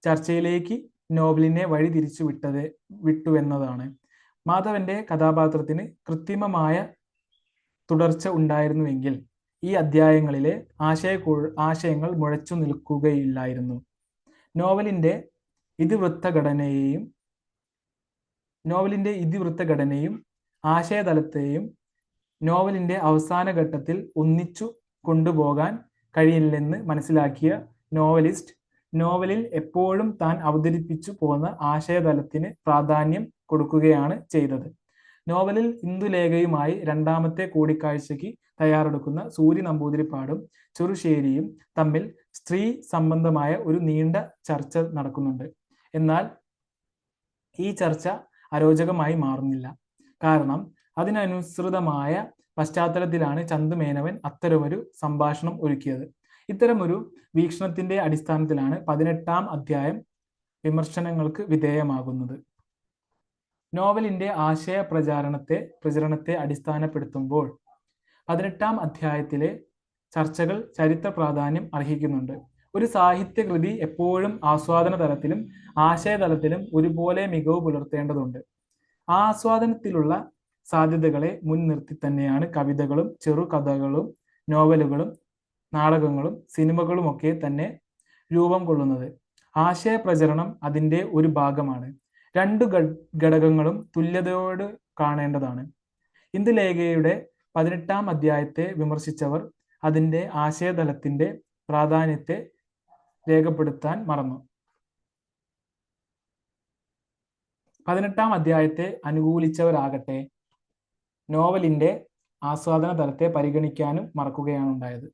ചർച്ചയിലേക്ക് നോവലിനെ വഴി തിരിച്ചു വിട്ടുവെന്നതാണ്. മാധവന്റെ കഥാപാത്രത്തിന് കൃത്രിമമായ തുടർച്ച ഉണ്ടായിരുന്നുവെങ്കിൽ ഈ അധ്യായങ്ങളിലെ ആശയങ്ങൾ മുഴച്ചു നിൽക്കുകയില്ലായിരുന്നു. നോവലിന്റെ ഇതിവൃത്തഘടനയും ആശയതലത്തെയും നോവലിന്റെ അവസാന ഘട്ടത്തിൽ ഒന്നിച്ചു കൊണ്ടുപോകാൻ കഴിയില്ലെന്ന് മനസ്സിലാക്കിയ നോവലിസ്റ്റ് നോവലിൽ എപ്പോഴും താൻ അവതരിപ്പിച്ചു പോന്ന ആശയതലത്തിന് പ്രാധാന്യം കൊടുക്കുകയാണ് ചെയ്തത്. നോവലിൽ ഇന്ദുലേഖയുമായി രണ്ടാമത്തെ കൂടിക്കാഴ്ചയ്ക്ക് തയ്യാറെടുക്കുന്ന സൂര്യ നമ്പൂതിരിപ്പാടും ചെറുശ്ശേരിയും തമ്മിൽ സ്ത്രീ സംബന്ധമായ ഒരു നീണ്ട ചർച്ച നടക്കുന്നുണ്ട്. എന്നാൽ ഈ ചർച്ച അരോചകമായി മാറുന്നില്ല. കാരണം അതിനനുസൃതമായ പശ്ചാത്തലത്തിലാണ് ചന്തുമേനോൻ അത്തരമൊരു സംഭാഷണം ഒരുക്കിയത്. ഇത്തരമൊരു വീക്ഷണത്തിന്റെ അടിസ്ഥാനത്തിലാണ് 18-ാം അധ്യായം വിമർശനങ്ങൾക്ക് വിധേയമാകുന്നത്. നോവലിന്റെ ആശയ പ്രചരണത്തെ അടിസ്ഥാനപ്പെടുത്തുമ്പോൾ 18-ാം അധ്യായത്തിലെ ചർച്ചകൾ ചരിത്ര പ്രാധാന്യം അർഹിക്കുന്നുണ്ട്. ഒരു സാഹിത്യകൃതി എപ്പോഴും ആസ്വാദന തലത്തിലും ആശയതലത്തിലും ഒരുപോലെ മികവ് പുലർത്തേണ്ടതുണ്ട്. ആസ്വാദനത്തിലുള്ള സാധ്യതകളെ മുൻനിർത്തി തന്നെയാണ് കവിതകളും ചെറുകഥകളും നോവലുകളും നാടകങ്ങളും സിനിമകളുമൊക്കെ തന്നെ രൂപം കൊള്ളുന്നത്. ആശയപ്രചരണം അതിൻ്റെ ഒരു ഭാഗമാണ്. രണ്ടു ഘടകങ്ങളും തുല്യതയോട് കാണേണ്ടതാണ്. ഇന്ദുലേഖയുടെ 18-ാം അധ്യായത്തെ വിമർശിച്ചവർ അതിൻ്റെ ആശയതലത്തിന്റെ പ്രാധാന്യത്തെ രേഖപ്പെടുത്താൻ മറന്നു. 18-ാം അധ്യായത്തെ അനുകൂലിച്ചവരാകട്ടെ നോവലിന്റെ ആസ്വാദന തലത്തെ പരിഗണിക്കാനും മറക്കുകയാണ് ഉണ്ടായത്.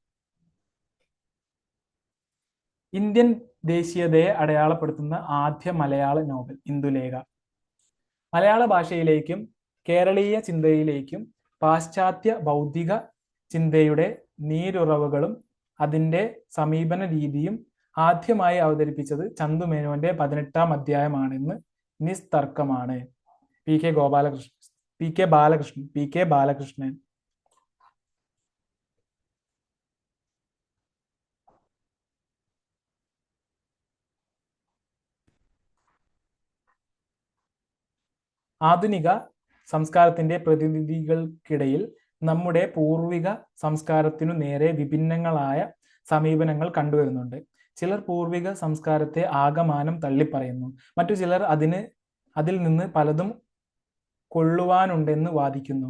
ഇന്ത്യൻ ദേശീയതയെ അടയാളപ്പെടുത്തുന്ന ആദ്യ മലയാള നോവൽ ഇന്ദുലേഖ. മലയാള ഭാഷയിലേക്കും കേരളീയ ചിന്തയിലേക്കും പാശ്ചാത്യ ബൗദ്ധിക ചിന്തയുടെ നീരുറവുകളും അതിൻ്റെ സമീപന രീതിയും ആദ്യമായി അവതരിപ്പിച്ചത് ചന്തുമേനോന്റെ 18-ാം അധ്യായമാണെന്ന് നിസ്തർക്കമാണ്. പി കെ ബാലകൃഷ്ണൻ. ആധുനിക സംസ്കാരത്തിന്റെ പ്രതിനിധികൾക്കിടയിൽ നമ്മുടെ പൂർവിക സംസ്കാരത്തിനു നേരെ വിഭിന്നങ്ങളായ സമീപനങ്ങൾ കണ്ടുവരുന്നുണ്ട്. ചിലർ പൂർവിക സംസ്കാരത്തെ ആകമാനം തള്ളിപ്പറയുന്നു. മറ്റു ചിലർ അതിൽ നിന്ന് പലതും കൊള്ളുവാനുണ്ടെന്ന് വാദിക്കുന്നു.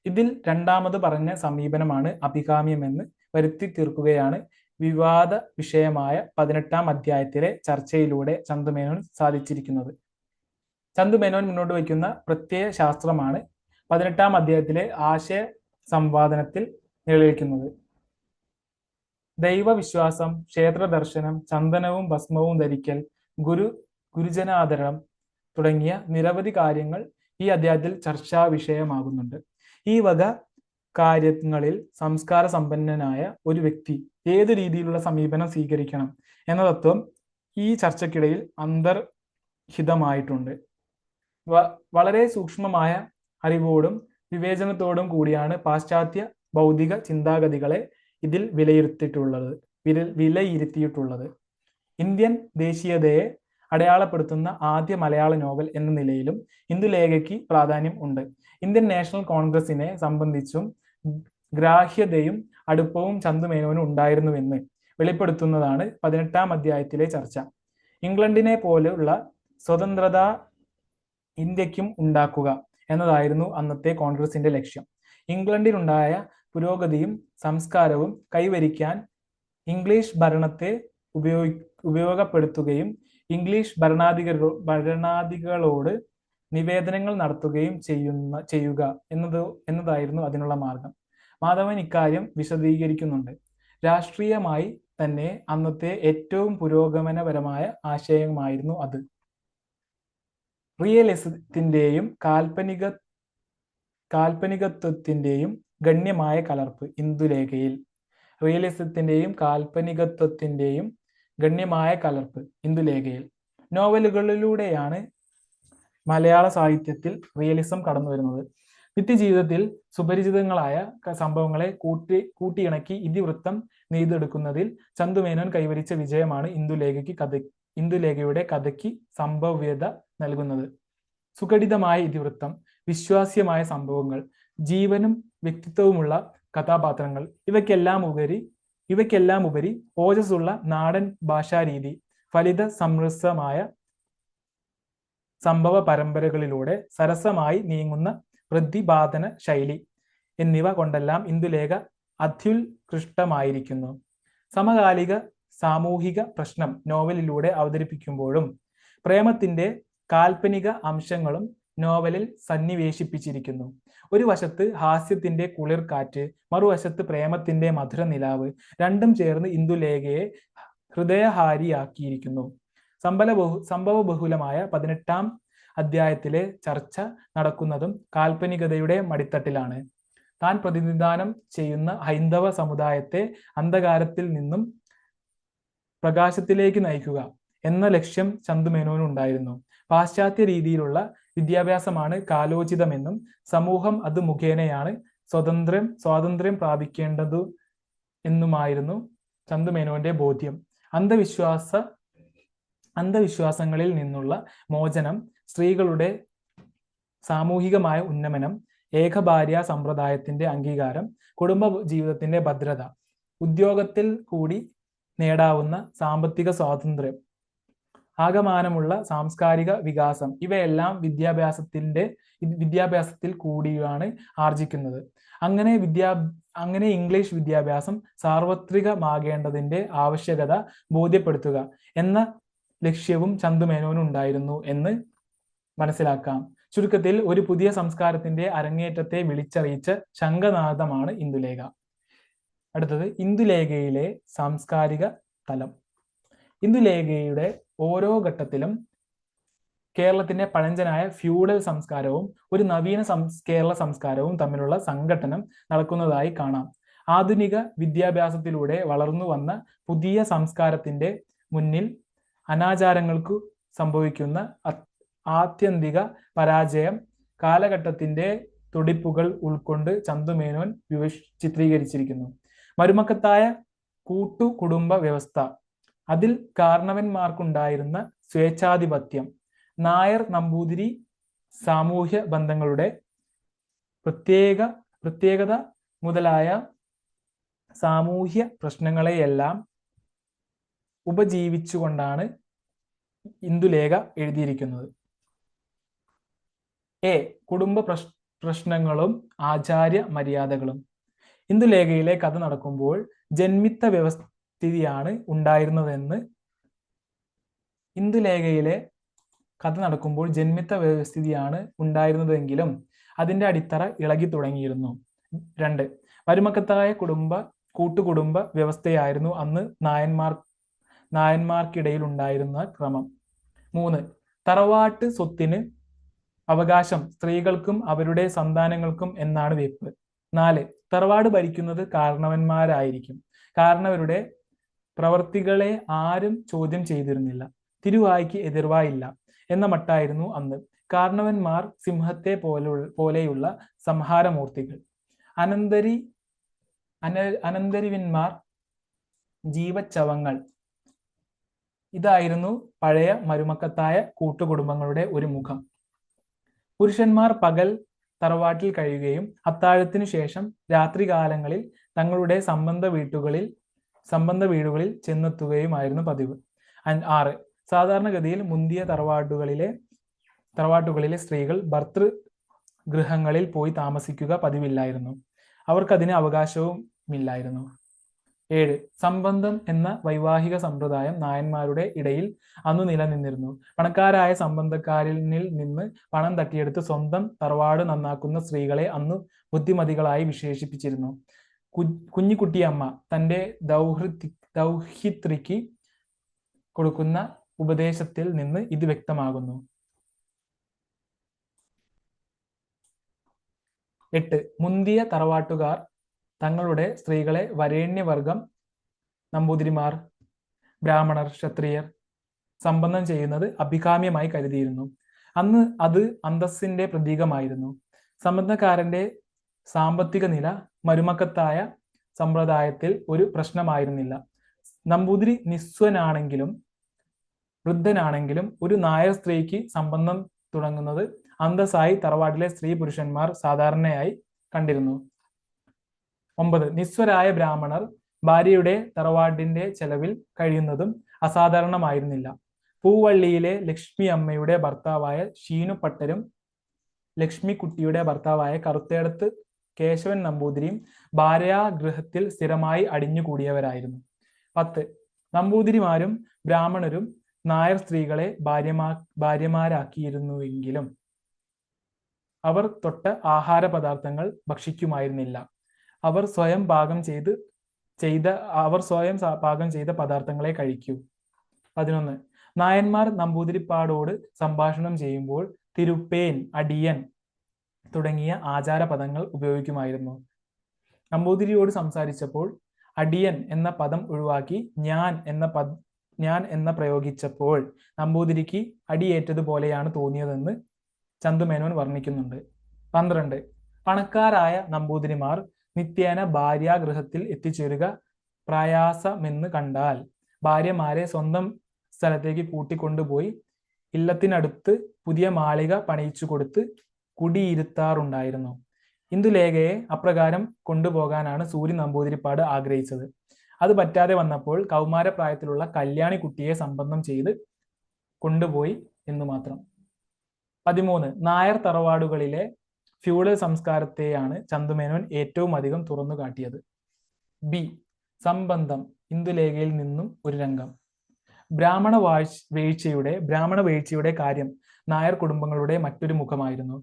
ഇതിൽ രണ്ടാമത് പറഞ്ഞ സമീപനമാണ് അഭികാമ്യമെന്ന് വരുത്തി തീർക്കുകയാണ് വിവാദ വിഷയമായ 18-ാം അധ്യായത്തിലെ ചർച്ചയിലൂടെ ചന്തുമേനോൻ സാധിച്ചിരിക്കുന്നത്. ചന്തുമേനോൻ മുന്നോട്ട് വയ്ക്കുന്ന പ്രത്യയ ശാസ്ത്രമാണ് 18-ാം അധ്യായത്തിലെ ആശയ സംവാദനത്തിൽ നിലനിൽക്കുന്നത്. ദൈവവിശ്വാസം, ക്ഷേത്രദർശനം, ചന്ദനവും ഭസ്മവും ധരിക്കൽ, ഗുരുജനാദരം തുടങ്ങിയ നിരവധി കാര്യങ്ങൾ ഈ അധ്യായത്തിൽ ചർച്ചാ വിഷയമാകുന്നുണ്ട്. ഈ വക കാര്യങ്ങളിൽ സംസ്കാര സമ്പന്നനായ ഒരു വ്യക്തി ഏത് രീതിയിലുള്ള സമീപനം സ്വീകരിക്കണം എന്ന തത്വം ഈ ചർച്ചയ്ക്കിടയിൽ അന്തർഹിതമായിട്ടുണ്ട്. വളരെ സൂക്ഷ്മമായ അറിവോടും വിവേചനത്തോടും കൂടിയാണ് പാശ്ചാത്യ ബൗദ്ധിക ചിന്താഗതികളെ ഇതിൽ വിലയിരുത്തിയിട്ടുള്ളത്. ഇന്ത്യൻ ദേശീയതയെ അടയാളപ്പെടുത്തുന്ന ആദ്യ മലയാള നോവൽ എന്ന നിലയിലും ഇന്ദുലേഖയ്ക്ക് പ്രാധാന്യം ഉണ്ട്. ഇന്ത്യൻ നാഷണൽ കോൺഗ്രസിനെ സംബന്ധിച്ചും ഗ്രാഹ്യതയും അടുപ്പവും ചന്തുമേനോന് ഉണ്ടായിരുന്നുവെന്ന് വെളിപ്പെടുത്തുന്നതാണ് 18-ാം അധ്യായത്തിലെ ചർച്ച. ഇംഗ്ലണ്ടിനെ പോലെയുള്ള സ്വതന്ത്രത ഇന്ത്യക്കും ഉണ്ടാക്കുക എന്നതായിരുന്നു അന്നത്തെ കോൺഗ്രസിന്റെ ലക്ഷ്യം. ഇംഗ്ലണ്ടിലുണ്ടായ പുരോഗതിയും സംസ്കാരവും കൈവരിക്കാൻ ഇംഗ്ലീഷ് ഭരണത്തെ ഉപയോഗപ്പെടുത്തുകയും ഇംഗ്ലീഷ് ഭരണാധികളോട് നിവേദനങ്ങൾ നടത്തുകയും ചെയ്യുക എന്നതായിരുന്നു അതിനുള്ള മാർഗം. മാധവൻ ഇക്കാര്യം വിശദീകരിക്കുന്നുണ്ട്. രാഷ്ട്രീയമായി തന്നെ അന്നത്തെ ഏറ്റവും പുരോഗമനപരമായ ആശയമായിരുന്നു അത്. റിയലിസത്തിന്റെയും കാൽപ്പനികത്വത്തിന്റെയും ഗണ്യമായ കലർപ്പ് ഇന്ദുലേഖയിൽ. റിയലിസത്തിന്റെയും കാൽപ്പനികത്വത്തിന്റെയും ഗണ്യമായ കലർപ്പ് ഇന്ദുലേഖയിൽ. നോവലുകളിലൂടെയാണ് മലയാള സാഹിത്യത്തിൽ റിയലിസം കടന്നു വരുന്നത്. നിത്യജീവിതത്തിൽ സുപരിചിതങ്ങളായ സംഭവങ്ങളെ കൂട്ടിയിണക്കി ഇതിവൃത്തം നെയ്തെടുക്കുന്നതിൽ ചന്തുമേനോൻ കൈവരിച്ച വിജയമാണ് ഇന്ദുലേഖയുടെ കഥയ്ക്ക് സംഭവ്യത നൽകുന്നത്. സുഘടിതമായ ഇതിവൃത്തം, വിശ്വാസ്യമായ സംഭവങ്ങൾ, ജീവനും വ്യക്തിത്വവുമുള്ള കഥാപാത്രങ്ങൾ, ഇവയ്ക്കെല്ലാം ഉപരി ഓജസ്സുള്ള നാടൻ ഭാഷാരീതി, ഫലിത സമൃദ്ധമായ സംഭവ പരമ്പരകളിലൂടെ സരസമായി നീങ്ങുന്ന പ്രതിപാദന ശൈലി എന്നിവ കൊണ്ടെല്ലാം ഇന്ദുലേഖ അത്യുത്കൃഷ്ടമായിരിക്കുന്നു. സമകാലിക സാമൂഹിക പ്രശ്നം നോവലിലൂടെ അവതരിപ്പിക്കുമ്പോഴും പ്രേമത്തിന്റെ കാൽപ്പനിക അംശങ്ങളും നോവലിൽ സന്നിവേശിപ്പിച്ചിരിക്കുന്നു. ഒരു വശത്ത് ഹാസ്യത്തിന്റെ കുളിർ കാറ്റ്, മറുവശത്ത് പ്രേമത്തിന്റെ മധുര നിലാവ്, രണ്ടും ചേർന്ന് ഇന്ദുലേഖയെ ഹൃദയഹാരിയാക്കിയിരിക്കുന്നു. സംഭവബഹുലമായ 18-ാം അധ്യായത്തിലെ ചർച്ച നടക്കുന്നതും കാൽപ്പനികതയുടെ മടിത്തട്ടിലാണ്. താൻ പ്രതിനിധാനം ചെയ്യുന്ന ഹൈന്ദവ സമുദായത്തെ അന്ധകാരത്തിൽ നിന്നും പ്രകാശത്തിലേക്ക് നയിക്കുക എന്ന ലക്ഷ്യം ചന്തുമേനോനുണ്ടായിരുന്നു. പാശ്ചാത്യ രീതിയിലുള്ള വിദ്യാഭ്യാസമാണ് കാലോചിതമെന്നും സമൂഹം അത് മുഖേനയാണ് സ്വാതന്ത്ര്യം പ്രാപിക്കേണ്ടതു എന്നുമായിരുന്നു ചന്തുമേനോന്റെ ബോധ്യം. അന്ധവിശ്വാസങ്ങളിൽ നിന്നുള്ള മോചനം, സ്ത്രീകളുടെ സാമൂഹികമായ ഉന്നമനം, ഏകഭാര്യ സമ്പ്രദായത്തിന്റെ അംഗീകാരം, കുടുംബ ജീവിതത്തിന്റെ ഭദ്രത, ഉദ്യോഗത്തിൽ കൂടി നേടാവുന്ന സാമ്പത്തിക സ്വാതന്ത്ര്യം, ആകമാനമുള്ള സാംസ്കാരിക വികാസം ഇവയെല്ലാം വിദ്യാഭ്യാസത്തിൽ കൂടിയാണ് ആർജിക്കുന്നത്. അങ്ങനെ ഇംഗ്ലീഷ് വിദ്യാഭ്യാസം സാർവത്രികമാകേണ്ടതിന്റെ ആവശ്യകത ബോധ്യപ്പെടുത്തുക എന്ന ലക്ഷ്യവും ചന്തുമേനോനുണ്ടായിരുന്നു എന്ന് മനസ്സിലാക്കാം. ചുരുക്കത്തിൽ ഒരു പുതിയ സംസ്കാരത്തിന്റെ അരങ്ങേറ്റത്തെ വിളിച്ചറിയിച്ച ശംഖനാദമാണ് ഇന്ദുലേഖ. അടുത്തത് ഇന്ദുലേഖയിലെ സാംസ്കാരിക തലം. ഇന്ദുലേഖയുടെ ഓരോ ഘട്ടത്തിലും കേരളത്തിന്റെ പഴഞ്ചനായ ഫ്യൂഡൽ സംസ്കാരവും ഒരു നവീന കേരള സംസ്കാരവും തമ്മിലുള്ള സംഘട്ടനം നടക്കുന്നതായി കാണാം. ആധുനിക വിദ്യാഭ്യാസത്തിലൂടെ വളർന്നു വന്ന പുതിയ സംസ്കാരത്തിന്റെ മുന്നിൽ അനാചാരങ്ങൾക്കു സംഭവിക്കുന്ന ആത്യന്തിക പരാജയം കാലഘട്ടത്തിന്റെ തുടിപ്പുകൾ ഉൾക്കൊണ്ട് ചന്തുമേനോൻ ചിത്രീകരിച്ചിരിക്കുന്നു. മരുമക്കത്തായ കൂട്ടുകുടുംബ വ്യവസ്ഥ, അതിൽ കാരണവന്മാർക്കുണ്ടായിരുന്ന സ്വേച്ഛാധിപത്യം, നായർ നമ്പൂതിരി സാമൂഹ്യ ബന്ധങ്ങളുടെ പ്രത്യേകത മുതലായ സാമൂഹ്യ പ്രശ്നങ്ങളെയെല്ലാം ഉപജീവിച്ചുകൊണ്ടാണ് ഇന്ദുലേഖ എഴുതിയിരിക്കുന്നത്. കുടുംബ പ്രശ്നങ്ങളും ആചാര്യ മര്യാദകളും. ഇന്ദുലേഖയിലെ കഥ നടക്കുമ്പോൾ ജന്മിത്ത വ്യവസ്ഥിതിയാണ് ഉണ്ടായിരുന്നതെന്ന് ഉണ്ടായിരുന്നതെങ്കിലും അതിന്റെ അടിത്തറ ഇളകി തുടങ്ങിയിരുന്നു. 2. മരുമക്കത്തായ കൂട്ടുകുടുംബ വ്യവസ്ഥയായിരുന്നു അന്ന് നായന്മാർക്കിടയിൽ ഉണ്ടായിരുന്ന ക്രമം. 3. തറവാട്ട് സ്വത്തിന് അവകാശം സ്ത്രീകൾക്കും അവരുടെ സന്താനങ്ങൾക്കും എന്നാണ് വെപ്പ്. 4. തറവാട് ഭരിക്കുന്നത് കാരണവന്മാരായിരിക്കും. കാരണവരുടെ പ്രവർത്തികളെ ആരും ചോദ്യം ചെയ്തിരുന്നില്ല. തിരുവായ്ക്ക് എതിർവായില്ല എന്ന മട്ടായിരുന്നു അന്ന്. കാരണവന്മാർ സിംഹത്തെ പോലെയുള്ള സംഹാരമൂർത്തികൾ. അനന്തരിവന്മാർ ജീവച്ചവങ്ങൾ. ഇതായിരുന്നു പഴയ മരുമക്കത്തായ കൂട്ടുകുടുംബങ്ങളുടെ ഒരു മുഖം. പുരുഷന്മാർ പകൽ തറവാട്ടിൽ കഴിയുകയും അത്താഴത്തിനു ശേഷം രാത്രികാലങ്ങളിൽ തങ്ങളുടെ സംബന്ധ വീടുകളിൽ ചെന്നെത്തുകയുമായിരുന്നു പതിവ്. 6. സാധാരണഗതിയിൽ മുന്തിയ തറവാട്ടുകളിലെ സ്ത്രീകൾ ഗൃഹങ്ങളിൽ പോയി താമസിക്കുക പതിവില്ലായിരുന്നു. അവർക്കതിന് അവകാശവുമില്ലായിരുന്നു. 7. സംബന്ധം എന്ന വൈവാഹിക സമ്പ്രദായം നായന്മാരുടെ ഇടയിൽ അന്നു നിലനിന്നിരുന്നു. പണക്കാരായ സംബന്ധക്കാരിൽ നിന്ന് പണം തട്ടിയെടുത്ത് സ്വന്തം തറവാട് നന്നാക്കുന്ന സ്ത്രീകളെ അന്നു ബുദ്ധിമതികളായി വിശേഷിപ്പിച്ചിരുന്നു. കുഞ്ഞിക്കുട്ടിയമ്മ തന്റെ ദൗഹിത്രിക്ക് കൊടുക്കുന്ന ഉപദേശത്തിൽ നിന്ന് ഇത് വ്യക്തമാകുന്നു. 8. മുന്തിയ തറവാട്ടുകാർ തങ്ങളുടെ സ്ത്രീകളെ വരേണ്യവർഗം, നമ്പൂതിരിമാർ, ബ്രാഹ്മണർ, ക്ഷത്രിയർ സംബന്ധം ചെയ്യുന്നത് അഭികാമ്യമായി കരുതിയിരുന്നു. അന്ന് അത് അന്തസ്സിന്റെ പ്രതീകമായിരുന്നു. സംബന്ധക്കാരന്റെ സാമ്പത്തിക നില മരുമക്കത്തായ സമ്പ്രദായത്തിൽ ഒരു പ്രശ്നമായിരുന്നില്ല. നമ്പൂതിരി നിസ്വനാണെങ്കിലും വൃദ്ധനാണെങ്കിലും ഒരു നായർ സ്ത്രീക്ക് സംബന്ധം തുടങ്ങുന്നത് അന്തസ്സായി തറവാട്ടിലെ സ്ത്രീ പുരുഷന്മാർ സാധാരണയായി കണ്ടിരുന്നു. 9. നിസ്വരായ ബ്രാഹ്മണർ ഭാര്യയുടെ തറവാടിന്റെ ചെലവിൽ കഴിയുന്നതും അസാധാരണമായിരുന്നില്ല. പൂവള്ളിയിലെ ലക്ഷ്മി അമ്മയുടെ ഭർത്താവായ ശീനുപട്ടരും ലക്ഷ്മിക്കുട്ടിയുടെ ഭർത്താവായ കറുത്തേടത്ത് കേശവൻ നമ്പൂതിരിയും ഭാര്യാഗൃഹത്തിൽ സ്ഥിരമായി അടിഞ്ഞുകൂടിയവരായിരുന്നു. 10. നമ്പൂതിരിമാരും ബ്രാഹ്മണരും നായർ സ്ത്രീകളെ ഭാര്യമാരാക്കിയിരുന്നുവെങ്കിലും അവർ തൊട്ട ആഹാര പദാർത്ഥങ്ങൾ ഭക്ഷിക്കുമായിരുന്നില്ല. അവർ സ്വയം പാകം ചെയ്ത പദാർത്ഥങ്ങളെ കഴിക്കൂ. 11. നായന്മാർ നമ്പൂതിരിപ്പാടോട് സംഭാഷണം ചെയ്യുമ്പോൾ തിരുപ്പേൻ, അടിയൻ തുടങ്ങിയ ആചാര പദങ്ങൾ ഉപയോഗിക്കുമായിരുന്നു. നമ്പൂതിരിയോട് സംസാരിച്ചപ്പോൾ അടിയൻ എന്ന പദം ഒഴിവാക്കി ഞാൻ എന്ന പ്രയോഗിച്ചപ്പോൾ നമ്പൂതിരിക്ക് അടിയേറ്റതുപോലെയാണ് തോന്നിയതെന്ന് ചന്തുമേനോൻ വർണ്ണിക്കുന്നുണ്ട്. 12. പണക്കാരായ നമ്പൂതിരിമാർ നിത്യേന ഭാര്യാഗൃഹത്തിൽ എത്തിച്ചേരുക പ്രയാസമെന്ന് കണ്ടാൽ ഭാര്യമാരെ സ്വന്തം സ്ഥലത്തേക്ക് കൂട്ടിക്കൊണ്ടുപോയി ഇല്ലത്തിനടുത്ത് പുതിയ മാളിക പണിയിച്ചു കൊടുത്ത് കുടിയിരുത്താറുണ്ടായിരുന്നു. ഇന്ദുലേഖയെ അപ്രകാരം കൊണ്ടുപോകാനാണ് സൂര്യ നമ്പൂതിരിപ്പാട് ആഗ്രഹിച്ചത്. അത് പറ്റാതെ വന്നപ്പോൾ കൗമാരപ്രായത്തിലുള്ള കല്യാണി കുട്ടിയെ സംബന്ധം ചെയ്ത് കൊണ്ടുപോയി എന്നു മാത്രം. 13. നായർ തറവാടുകളിലെ ഫ്യൂഡൽ സംസ്കാരത്തെയാണ് ചന്തുമേനോൻ ഏറ്റവും അധികം തുറന്നു കാട്ടിയത്. ബി. സംബന്ധം ഇന്ദുലേഖയിൽ നിന്നും ഒരു രംഗം. ബ്രാഹ്മണ വീഴ്ചയുടെ കാര്യം നായർ കുടുംബങ്ങളുടെ മറ്റൊരു മുഖമായിരുന്നു.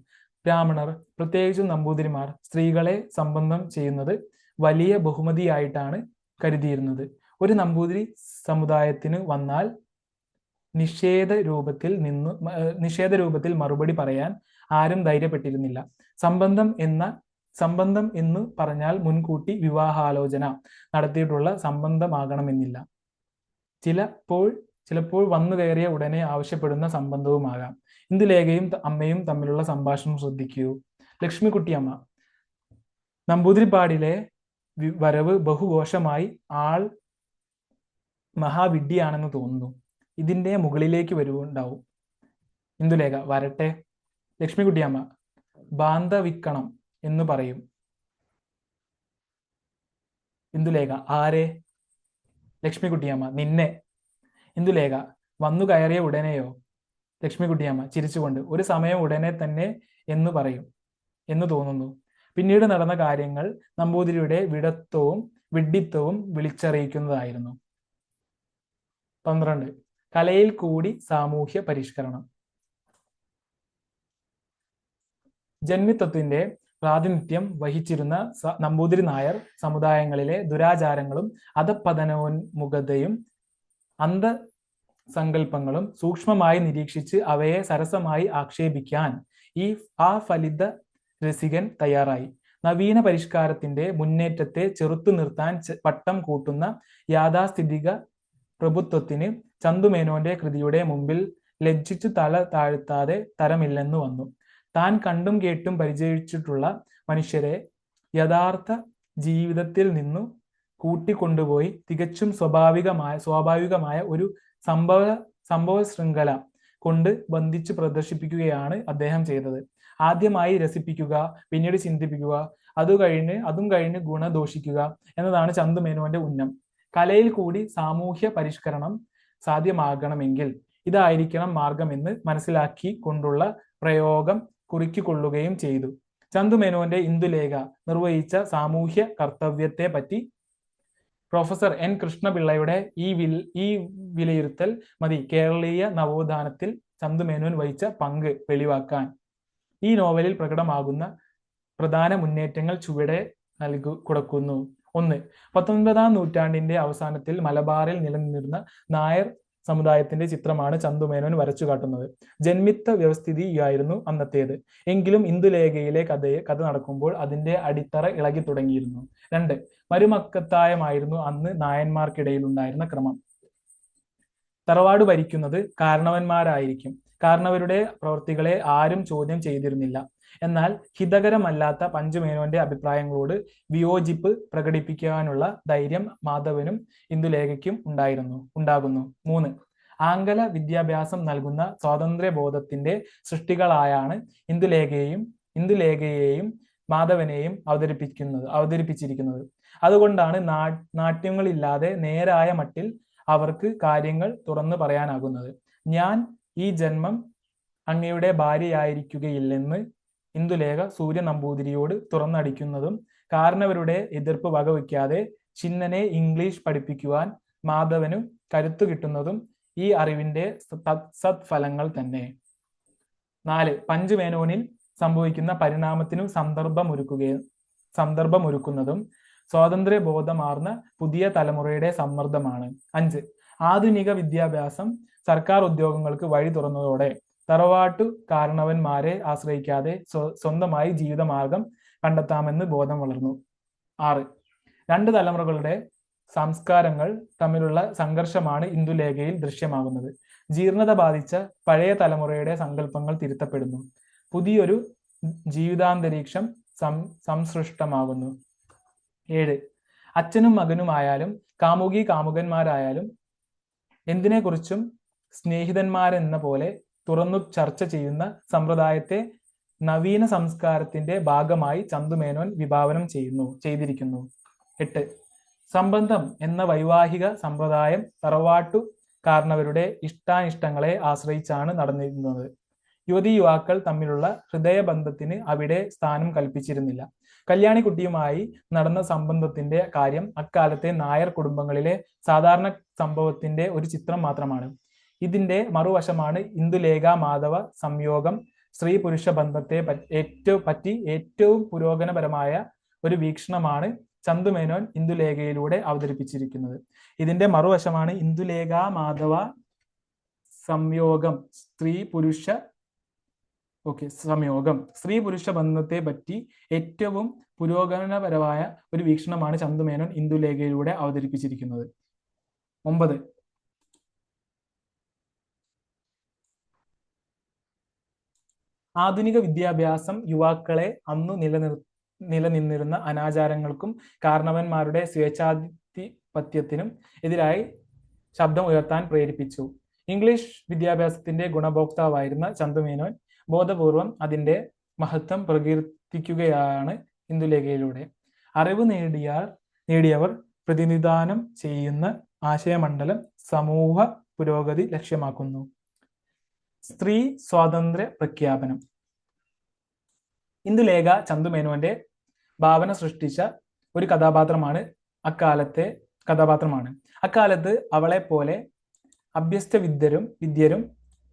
ബ്രാഹ്മണർ, പ്രത്യേകിച്ചും നമ്പൂതിരിമാർ, സ്ത്രീകളെ സംബന്ധം ചെയ്യുന്നത് വലിയ ബഹുമതിയായിട്ടാണ് കരുതിയിരുന്നത്. ഒരു നമ്പൂതിരി സമുദായത്തിന് വന്നാൽ നിഷേധ രൂപത്തിൽ മറുപടി പറയാൻ ആരും ധൈര്യപ്പെട്ടിരുന്നില്ല. സംബന്ധം എന്ന് പറഞ്ഞാൽ മുൻകൂട്ടി വിവാഹാലോചന നടത്തിയിട്ടുള്ള സംബന്ധമാകണമെന്നില്ല. ചിലപ്പോൾ വന്നു കയറിയ ഉടനെ ആവശ്യപ്പെടുന്ന സംബന്ധവുമാകാം. ഇന്ദുലേഖയും അമ്മയും തമ്മിലുള്ള സംഭാഷണം ശ്രദ്ധിക്കൂ. ലക്ഷ്മിക്കുട്ടിയമ്മ: നമ്പൂതിരിപ്പാടിലെ വരവ് ബഹുഘോഷമായി. ആൾ മഹാവിഡ്ഢിയാണെന്ന് തോന്നുന്നു. ഇതിന്റെ മുകളിലേക്ക് വരുവുണ്ടാവും. ഇന്ദുലേഖ: വരട്ടെ. ലക്ഷ്മിക്കുട്ടിയമ്മ: ബാന്ധവിക്കണം എന്ന് പറയും. ഇന്ദുലേഖ: ആരെ? ലക്ഷ്മിക്കുട്ടിയമ്മ: നിന്നെ. ഇന്ദുലേഖ: വന്നു കയറിയ ഉടനെയോ? ലക്ഷ്മിക്കുട്ടിയമ്മ ചിരിച്ചുകൊണ്ട്: ഒരു സമയം ഉടനെ തന്നെ എന്ന് പറയും എന്ന് തോന്നുന്നു. പിന്നീട് നടന്ന കാര്യങ്ങൾ നമ്പൂതിരിയുടെ വിഡ്ഢിത്തവും വിളിച്ചറിയിക്കുന്നതായിരുന്നു. 12. കലയിൽ കൂടി സാമൂഹ്യ പരിഷ്കരണം. ജന്മിത്വത്തിന്റെ പ്രാതിനിധ്യം വഹിച്ചിരുന്ന നമ്പൂതിരി നായർ സമുദായങ്ങളിലെ ദുരാചാരങ്ങളും അധപ്പതനോന്മുഖതയും അന്ധസങ്കല്പങ്ങളും സൂക്ഷ്മമായി നിരീക്ഷിച്ച് അവയെ സരസമായി ആക്ഷേപിക്കാൻ ആ ഫലിത രസികൻ തയ്യാറായി. നവീന പരിഷ്കാരത്തിന്റെ മുന്നേറ്റത്തെ ചെറുത്തു നിർത്താൻ പട്ടം കൂട്ടുന്ന യാഥാസ്ഥിതിക പ്രഭുത്വത്തിന് ചന്തുമേനോന്റെ കൃതിയുടെ മുമ്പിൽ ലജ്ജിച്ചു തല താഴ്ത്താതെ തരമില്ലെന്ന് വന്നു. താൻ കണ്ടും കേട്ടും പരിചയിച്ചിട്ടുള്ള മനുഷ്യരെ യഥാർത്ഥ ജീവിതത്തിൽ നിന്നു കൂട്ടിക്കൊണ്ടുപോയി തികച്ചും സ്വാഭാവികമായ ഒരു സംഭവ ശൃംഖല കൊണ്ട് ബന്ധിച്ചു പ്രദർശിപ്പിക്കുകയാണ് അദ്ദേഹം ചെയ്തത്. ആദ്യമായി രസിപ്പിക്കുക, പിന്നീട് ചിന്തിപ്പിക്കുക, അതും കഴിഞ്ഞ് ഗുണദോഷിക്കുക എന്നതാണ് ചന്തുമേനോന്റെ ഉന്നം. കലയിൽ കൂടി സാമൂഹ്യ പരിഷ്കരണം സാധ്യമാകണമെങ്കിൽ ഇതായിരിക്കണം മാർഗമെന്ന് മനസ്സിലാക്കി കൊണ്ടുള്ള പ്രയോഗം കുറിക്കൊള്ളുകയും ചെയ്തു. ചന്തുമേനോന്റെ ഇന്ദുലേഖ നിർവഹിച്ച സാമൂഹ്യ കർത്തവ്യത്തെ പറ്റി പ്രൊഫസർ എൻ കൃഷ്ണപിള്ളയുടെ ഈ വിലയിരുത്തൽ മതി കേരളീയ നവോത്ഥാനത്തിൽ ചന്തുമേനോൻ വഹിച്ച പങ്ക് വെളിവാക്കാൻ. ഈ നോവലിൽ പ്രകടമാകുന്ന പ്രധാന മുന്നേറ്റങ്ങൾ ചുവടെ കൊടുക്കുന്നു. 1. 19-ാം നൂറ്റാണ്ടിന്റെ അവസാനത്തിൽ മലബാറിൽ നിലനിന്നിരുന്ന നായർ സമുദായത്തിന്റെ ചിത്രമാണ് ചന്തുമേനോൻ വരച്ചു കാട്ടുന്നത്. ജന്മിത്ത വ്യവസ്ഥിതിയായിരുന്നു അന്നത്തേത്. എങ്കിലും ഇന്ദുലേഖയിലെ കഥ നടക്കുമ്പോൾ അതിന്റെ അടിത്തറ ഇളകി തുടങ്ങിയിരുന്നു. 2. മരുമക്കത്തായമായിരുന്നു അന്ന് നായന്മാർക്കിടയിൽ ഉണ്ടായിരുന്ന ക്രമം. തറവാട് ഭരിക്കുന്നത് കാരണവന്മാരായിരിക്കും. കാരണവരുടെ പ്രവൃത്തികളെ ആരും ചോദ്യം ചെയ്തിരുന്നില്ല. എന്നാൽ ഹിതകരമല്ലാത്ത പഞ്ചുമേനോന്റെ അഭിപ്രായങ്ങളോട് വിയോജിപ്പ് പ്രകടിപ്പിക്കാനുള്ള ധൈര്യം മാധവനും ഇന്ദുലേഖയ്ക്കും ഉണ്ടാകുന്നു. 3. ആംഗല വിദ്യാഭ്യാസം നൽകുന്ന സ്വാതന്ത്ര്യബോധത്തിന്റെ സൃഷ്ടികളായാണ് ഇന്ദുലേഖയെയും മാധവനെയും അവതരിപ്പിച്ചിരിക്കുന്നത്. അതുകൊണ്ടാണ് നാട്യങ്ങളില്ലാതെ നേരായ മട്ടിൽ അവർക്ക് കാര്യങ്ങൾ തുറന്നു പറയാനാകുന്നത്. ഞാൻ ഈ ജന്മം അങ്ങയുടെ ഭാര്യയായിരിക്കുകയില്ലെന്ന് ഇന്ദുലേഖ സൂര്യ നമ്പൂതിരിയോട് തുറന്നടിക്കുന്നതും കാരണവരുടെ എതിർപ്പ് വകവയ്ക്കാതെ ചിന്നനെ ഇംഗ്ലീഷ് പഠിപ്പിക്കുവാൻ മാധവനു കരുത്തു കിട്ടുന്നതും ഈ അറിവിന്റെ സത്ഫലങ്ങൾ തന്നെ. 4. പഞ്ചുമേനോനിൽ സംഭവിക്കുന്ന പരിണാമത്തിനു സന്ദർഭമൊരുക്കുന്നതും സ്വാതന്ത്ര്യബോധമാർന്ന പുതിയ തലമുറയുടെ സമ്മർദ്ദമാണ്. 5. ആധുനിക വിദ്യാഭ്യാസം സർക്കാർ ഉദ്യോഗങ്ങൾക്ക് വഴി തുറന്നതോടെ തറവാട്ടു കാരണവന്മാരെ ആശ്രയിക്കാതെ സ്വന്തമായി ജീവിതമാർഗം കണ്ടെത്താമെന്ന് ബോധം വളർന്നു. 6. 2 തലമുറകളുടെ സംസ്കാരങ്ങൾ തമ്മിലുള്ള സംഘർഷമാണ് ഇന്ദുലേഖയിൽ ദൃശ്യമാകുന്നത്. ജീർണത ബാധിച്ച പഴയ തലമുറയുടെ സങ്കല്പങ്ങൾ തിരുത്തപ്പെടുന്നു. പുതിയൊരു ജീവിതാന്തരീക്ഷം സംസൃഷ്ടമാകുന്നു. 7. അച്ഛനും മകനുമായാലും കാമുകന്മാരായാലും എന്തിനെക്കുറിച്ചും സ്നേഹിതന്മാരെന്ന പോലെ തുറന്നു ചർച്ച ചെയ്യുന്ന സമ്പ്രദായത്തെ നവീന സംസ്കാരത്തിന്റെ ഭാഗമായി ചന്തുമേനോൻ വിഭാവനം ചെയ്തിരിക്കുന്നു. 8. സംബന്ധം എന്ന വൈവാഹിക സമ്പ്രദായം തറവാട്ടു കാരണവരുടെ ഇഷ്ടാനിഷ്ടങ്ങളെ ആശ്രയിച്ചാണ് നടന്നിരുന്നത്. യുവതീ-യുവാക്കൾ തമ്മിലുള്ള ഹൃദയബന്ധത്തിന് അവിടെ സ്ഥാനം കൽപ്പിച്ചിരുന്നില്ല. കല്യാണിക്കുട്ടിയുമായി നടന്ന സംബന്ധത്തിന്റെ കാര്യം അക്കാലത്തെ നായർ കുടുംബങ്ങളിലെ സാധാരണ സംഭവത്തിന്റെ ഒരു ചിത്രം മാത്രമാണ്. ഇതിന്റെ മറുവശമാണ് ഇന്ദുലേഖ മാധവ സംയോഗം. സ്ത്രീ പുരുഷ ബന്ധത്തെ പറ്റി ഏറ്റവും പുരോഗമനപരമായ ഒരു വീക്ഷണമാണ് ചന്തുമേനോൻ ഇന്ദുലേഖയിലൂടെ അവതരിപ്പിച്ചിരിക്കുന്നത്. ഇതിന്റെ മറുവശമാണ് ഇന്ദുലേഖ മാധവ സംയോഗം. സ്ത്രീ പുരുഷ ബന്ധത്തെ പറ്റി ഏറ്റവും പുരോഗമനപരമായ ഒരു വീക്ഷണമാണ് ചന്തുമേനോൻ ഇന്ദുലേഖയിലൂടെ അവതരിപ്പിച്ചിരിക്കുന്നത്. 9. ആധുനിക വിദ്യാഭ്യാസം യുവാക്കളെ അന്നു നിലനിന്നിരുന്ന അനാചാരങ്ങൾക്കും കാരണവന്മാരുടെ സ്വേച്ഛാധിപത്യത്തിനും എതിരായി ശബ്ദം ഉയർത്താൻ പ്രേരിപ്പിച്ചു. ഇംഗ്ലീഷ് വിദ്യാഭ്യാസത്തിന്റെ ഗുണഭോക്താവായിരുന്ന ചന്തുമേനോൻ ബോധപൂർവം അതിന്റെ മഹത്വം പ്രകീർത്തിക്കുകയാണ് ഇന്ദുലേഖയിലൂടെ. അറിവ് നേടിയവർ പ്രതിനിധാനം ചെയ്യുന്ന ആശയമണ്ഡലം സമൂഹ പുരോഗതി ലക്ഷ്യമാക്കുന്നു. സ്ത്രീ സ്വാതന്ത്ര്യ പ്രഖ്യാപനം. ഇന്ദുലേഖ ചന്തുമേനോന്റെ ഭാവന സൃഷ്ടിച്ച ഒരു അക്കാലത്ത് അവളെ പോലെ വിദ്യരും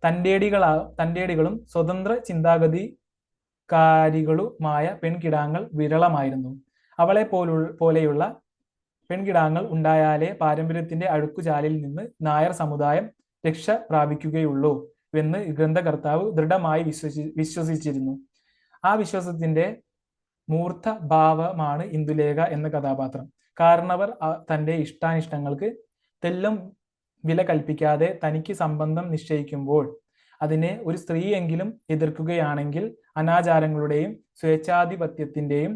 തന്റേടികളും സ്വതന്ത്ര ചിന്താഗതിക്കാരികളുമായ പെൺകിടാങ്ങൾ വിരളമായിരുന്നു. അവളെ പോലെയുള്ള പെൺകിടാങ്ങൾ ഉണ്ടായാലേ പാരമ്പര്യത്തിന്റെ അഴുക്കുചാലിൽ നിന്ന് നായർ സമുദായം രക്ഷ പ്രാപിക്കുകയുള്ളൂ എന്ന് ഗ്രന്ഥകർത്താവ് ദൃഢമായി വിശ്വസിച്ചിരുന്നു. ആ വിശ്വാസത്തിന്റെ മൂർത്ത ഭാവമാണ് ഇന്ദുലേഖ എന്ന കഥാപാത്രം. കാരണവർ തന്റെ ഇഷ്ടാനിഷ്ടങ്ങൾക്ക് തെല്ലും വില കൽപ്പിക്കാതെ തനിക്ക് സംബന്ധം നിശ്ചയിക്കുമ്പോൾ അതിനെ ഒരു സ്ത്രീയെങ്കിലും എതിർക്കുകയാണെങ്കിൽ അനാചാരങ്ങളുടെയും സ്വേച്ഛാധിപത്യത്തിന്റെയും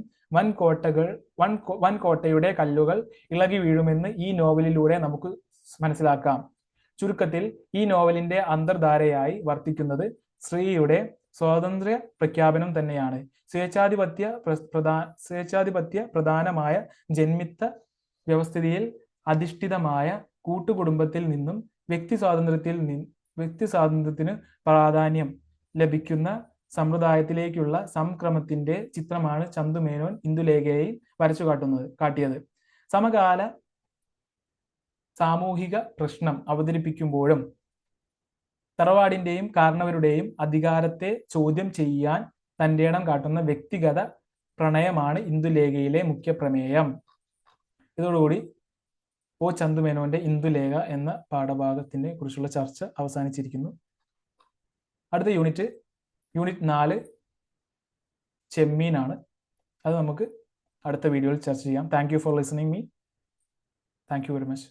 വൻകോട്ടയുടെ കല്ലുകൾ ഇളകി വീഴുമെന്ന് ഈ നോവലിലൂടെ നമുക്ക് മനസ്സിലാക്കാം. ചുരുക്കത്തിൽ ഈ നോവലിന്റെ അന്തർധാരയായി വർത്തിക്കുന്നത് സ്ത്രീയുടെ സ്വാതന്ത്ര്യ പ്രഖ്യാപനം തന്നെയാണ്. സ്വേച്ഛാധിപത്യ പ്രധാനമായ ജന്മിത്ത വ്യവസ്ഥിതിയിൽ അധിഷ്ഠിതമായ കൂട്ടുകുടുംബത്തിൽ നിന്നും വ്യക്തി സ്വാതന്ത്ര്യത്തിന് പ്രാധാന്യം ലഭിക്കുന്ന സമ്പ്രദായത്തിലേക്കുള്ള സംക്രമത്തിന്റെ ചിത്രമാണ് ചന്തുമേനോൻ ഇന്ദുലേഖയിൽ വരച്ചു കാട്ടിയത്. സമകാല സാമൂഹിക പ്രശ്നം അവതരിപ്പിക്കുമ്പോഴും തറവാടിന്റെയും കാരണവരുടെയും അധികാരത്തെ ചോദ്യം ചെയ്യാൻ തന്റെ ഇടം കാട്ടുന്ന വ്യക്തിഗത പ്രണയമാണ് ഇന്ദുലേഖയിലെ മുഖ്യ പ്രമേയം. ഇതോടുകൂടി ഒ ചന്തുമേനോന്റെ ഇന്ദുലേഖ എന്ന പാഠഭാഗത്തിനെ കുറിച്ചുള്ള ചർച്ച അവസാനിച്ചിരിക്കുന്നു. അടുത്ത യൂണിറ്റ് 4 ചെമ്മീനാണ്. അത് നമുക്ക് അടുത്ത വീഡിയോയിൽ ചർച്ച ചെയ്യാം. Thank you for listening me. Thank you very much.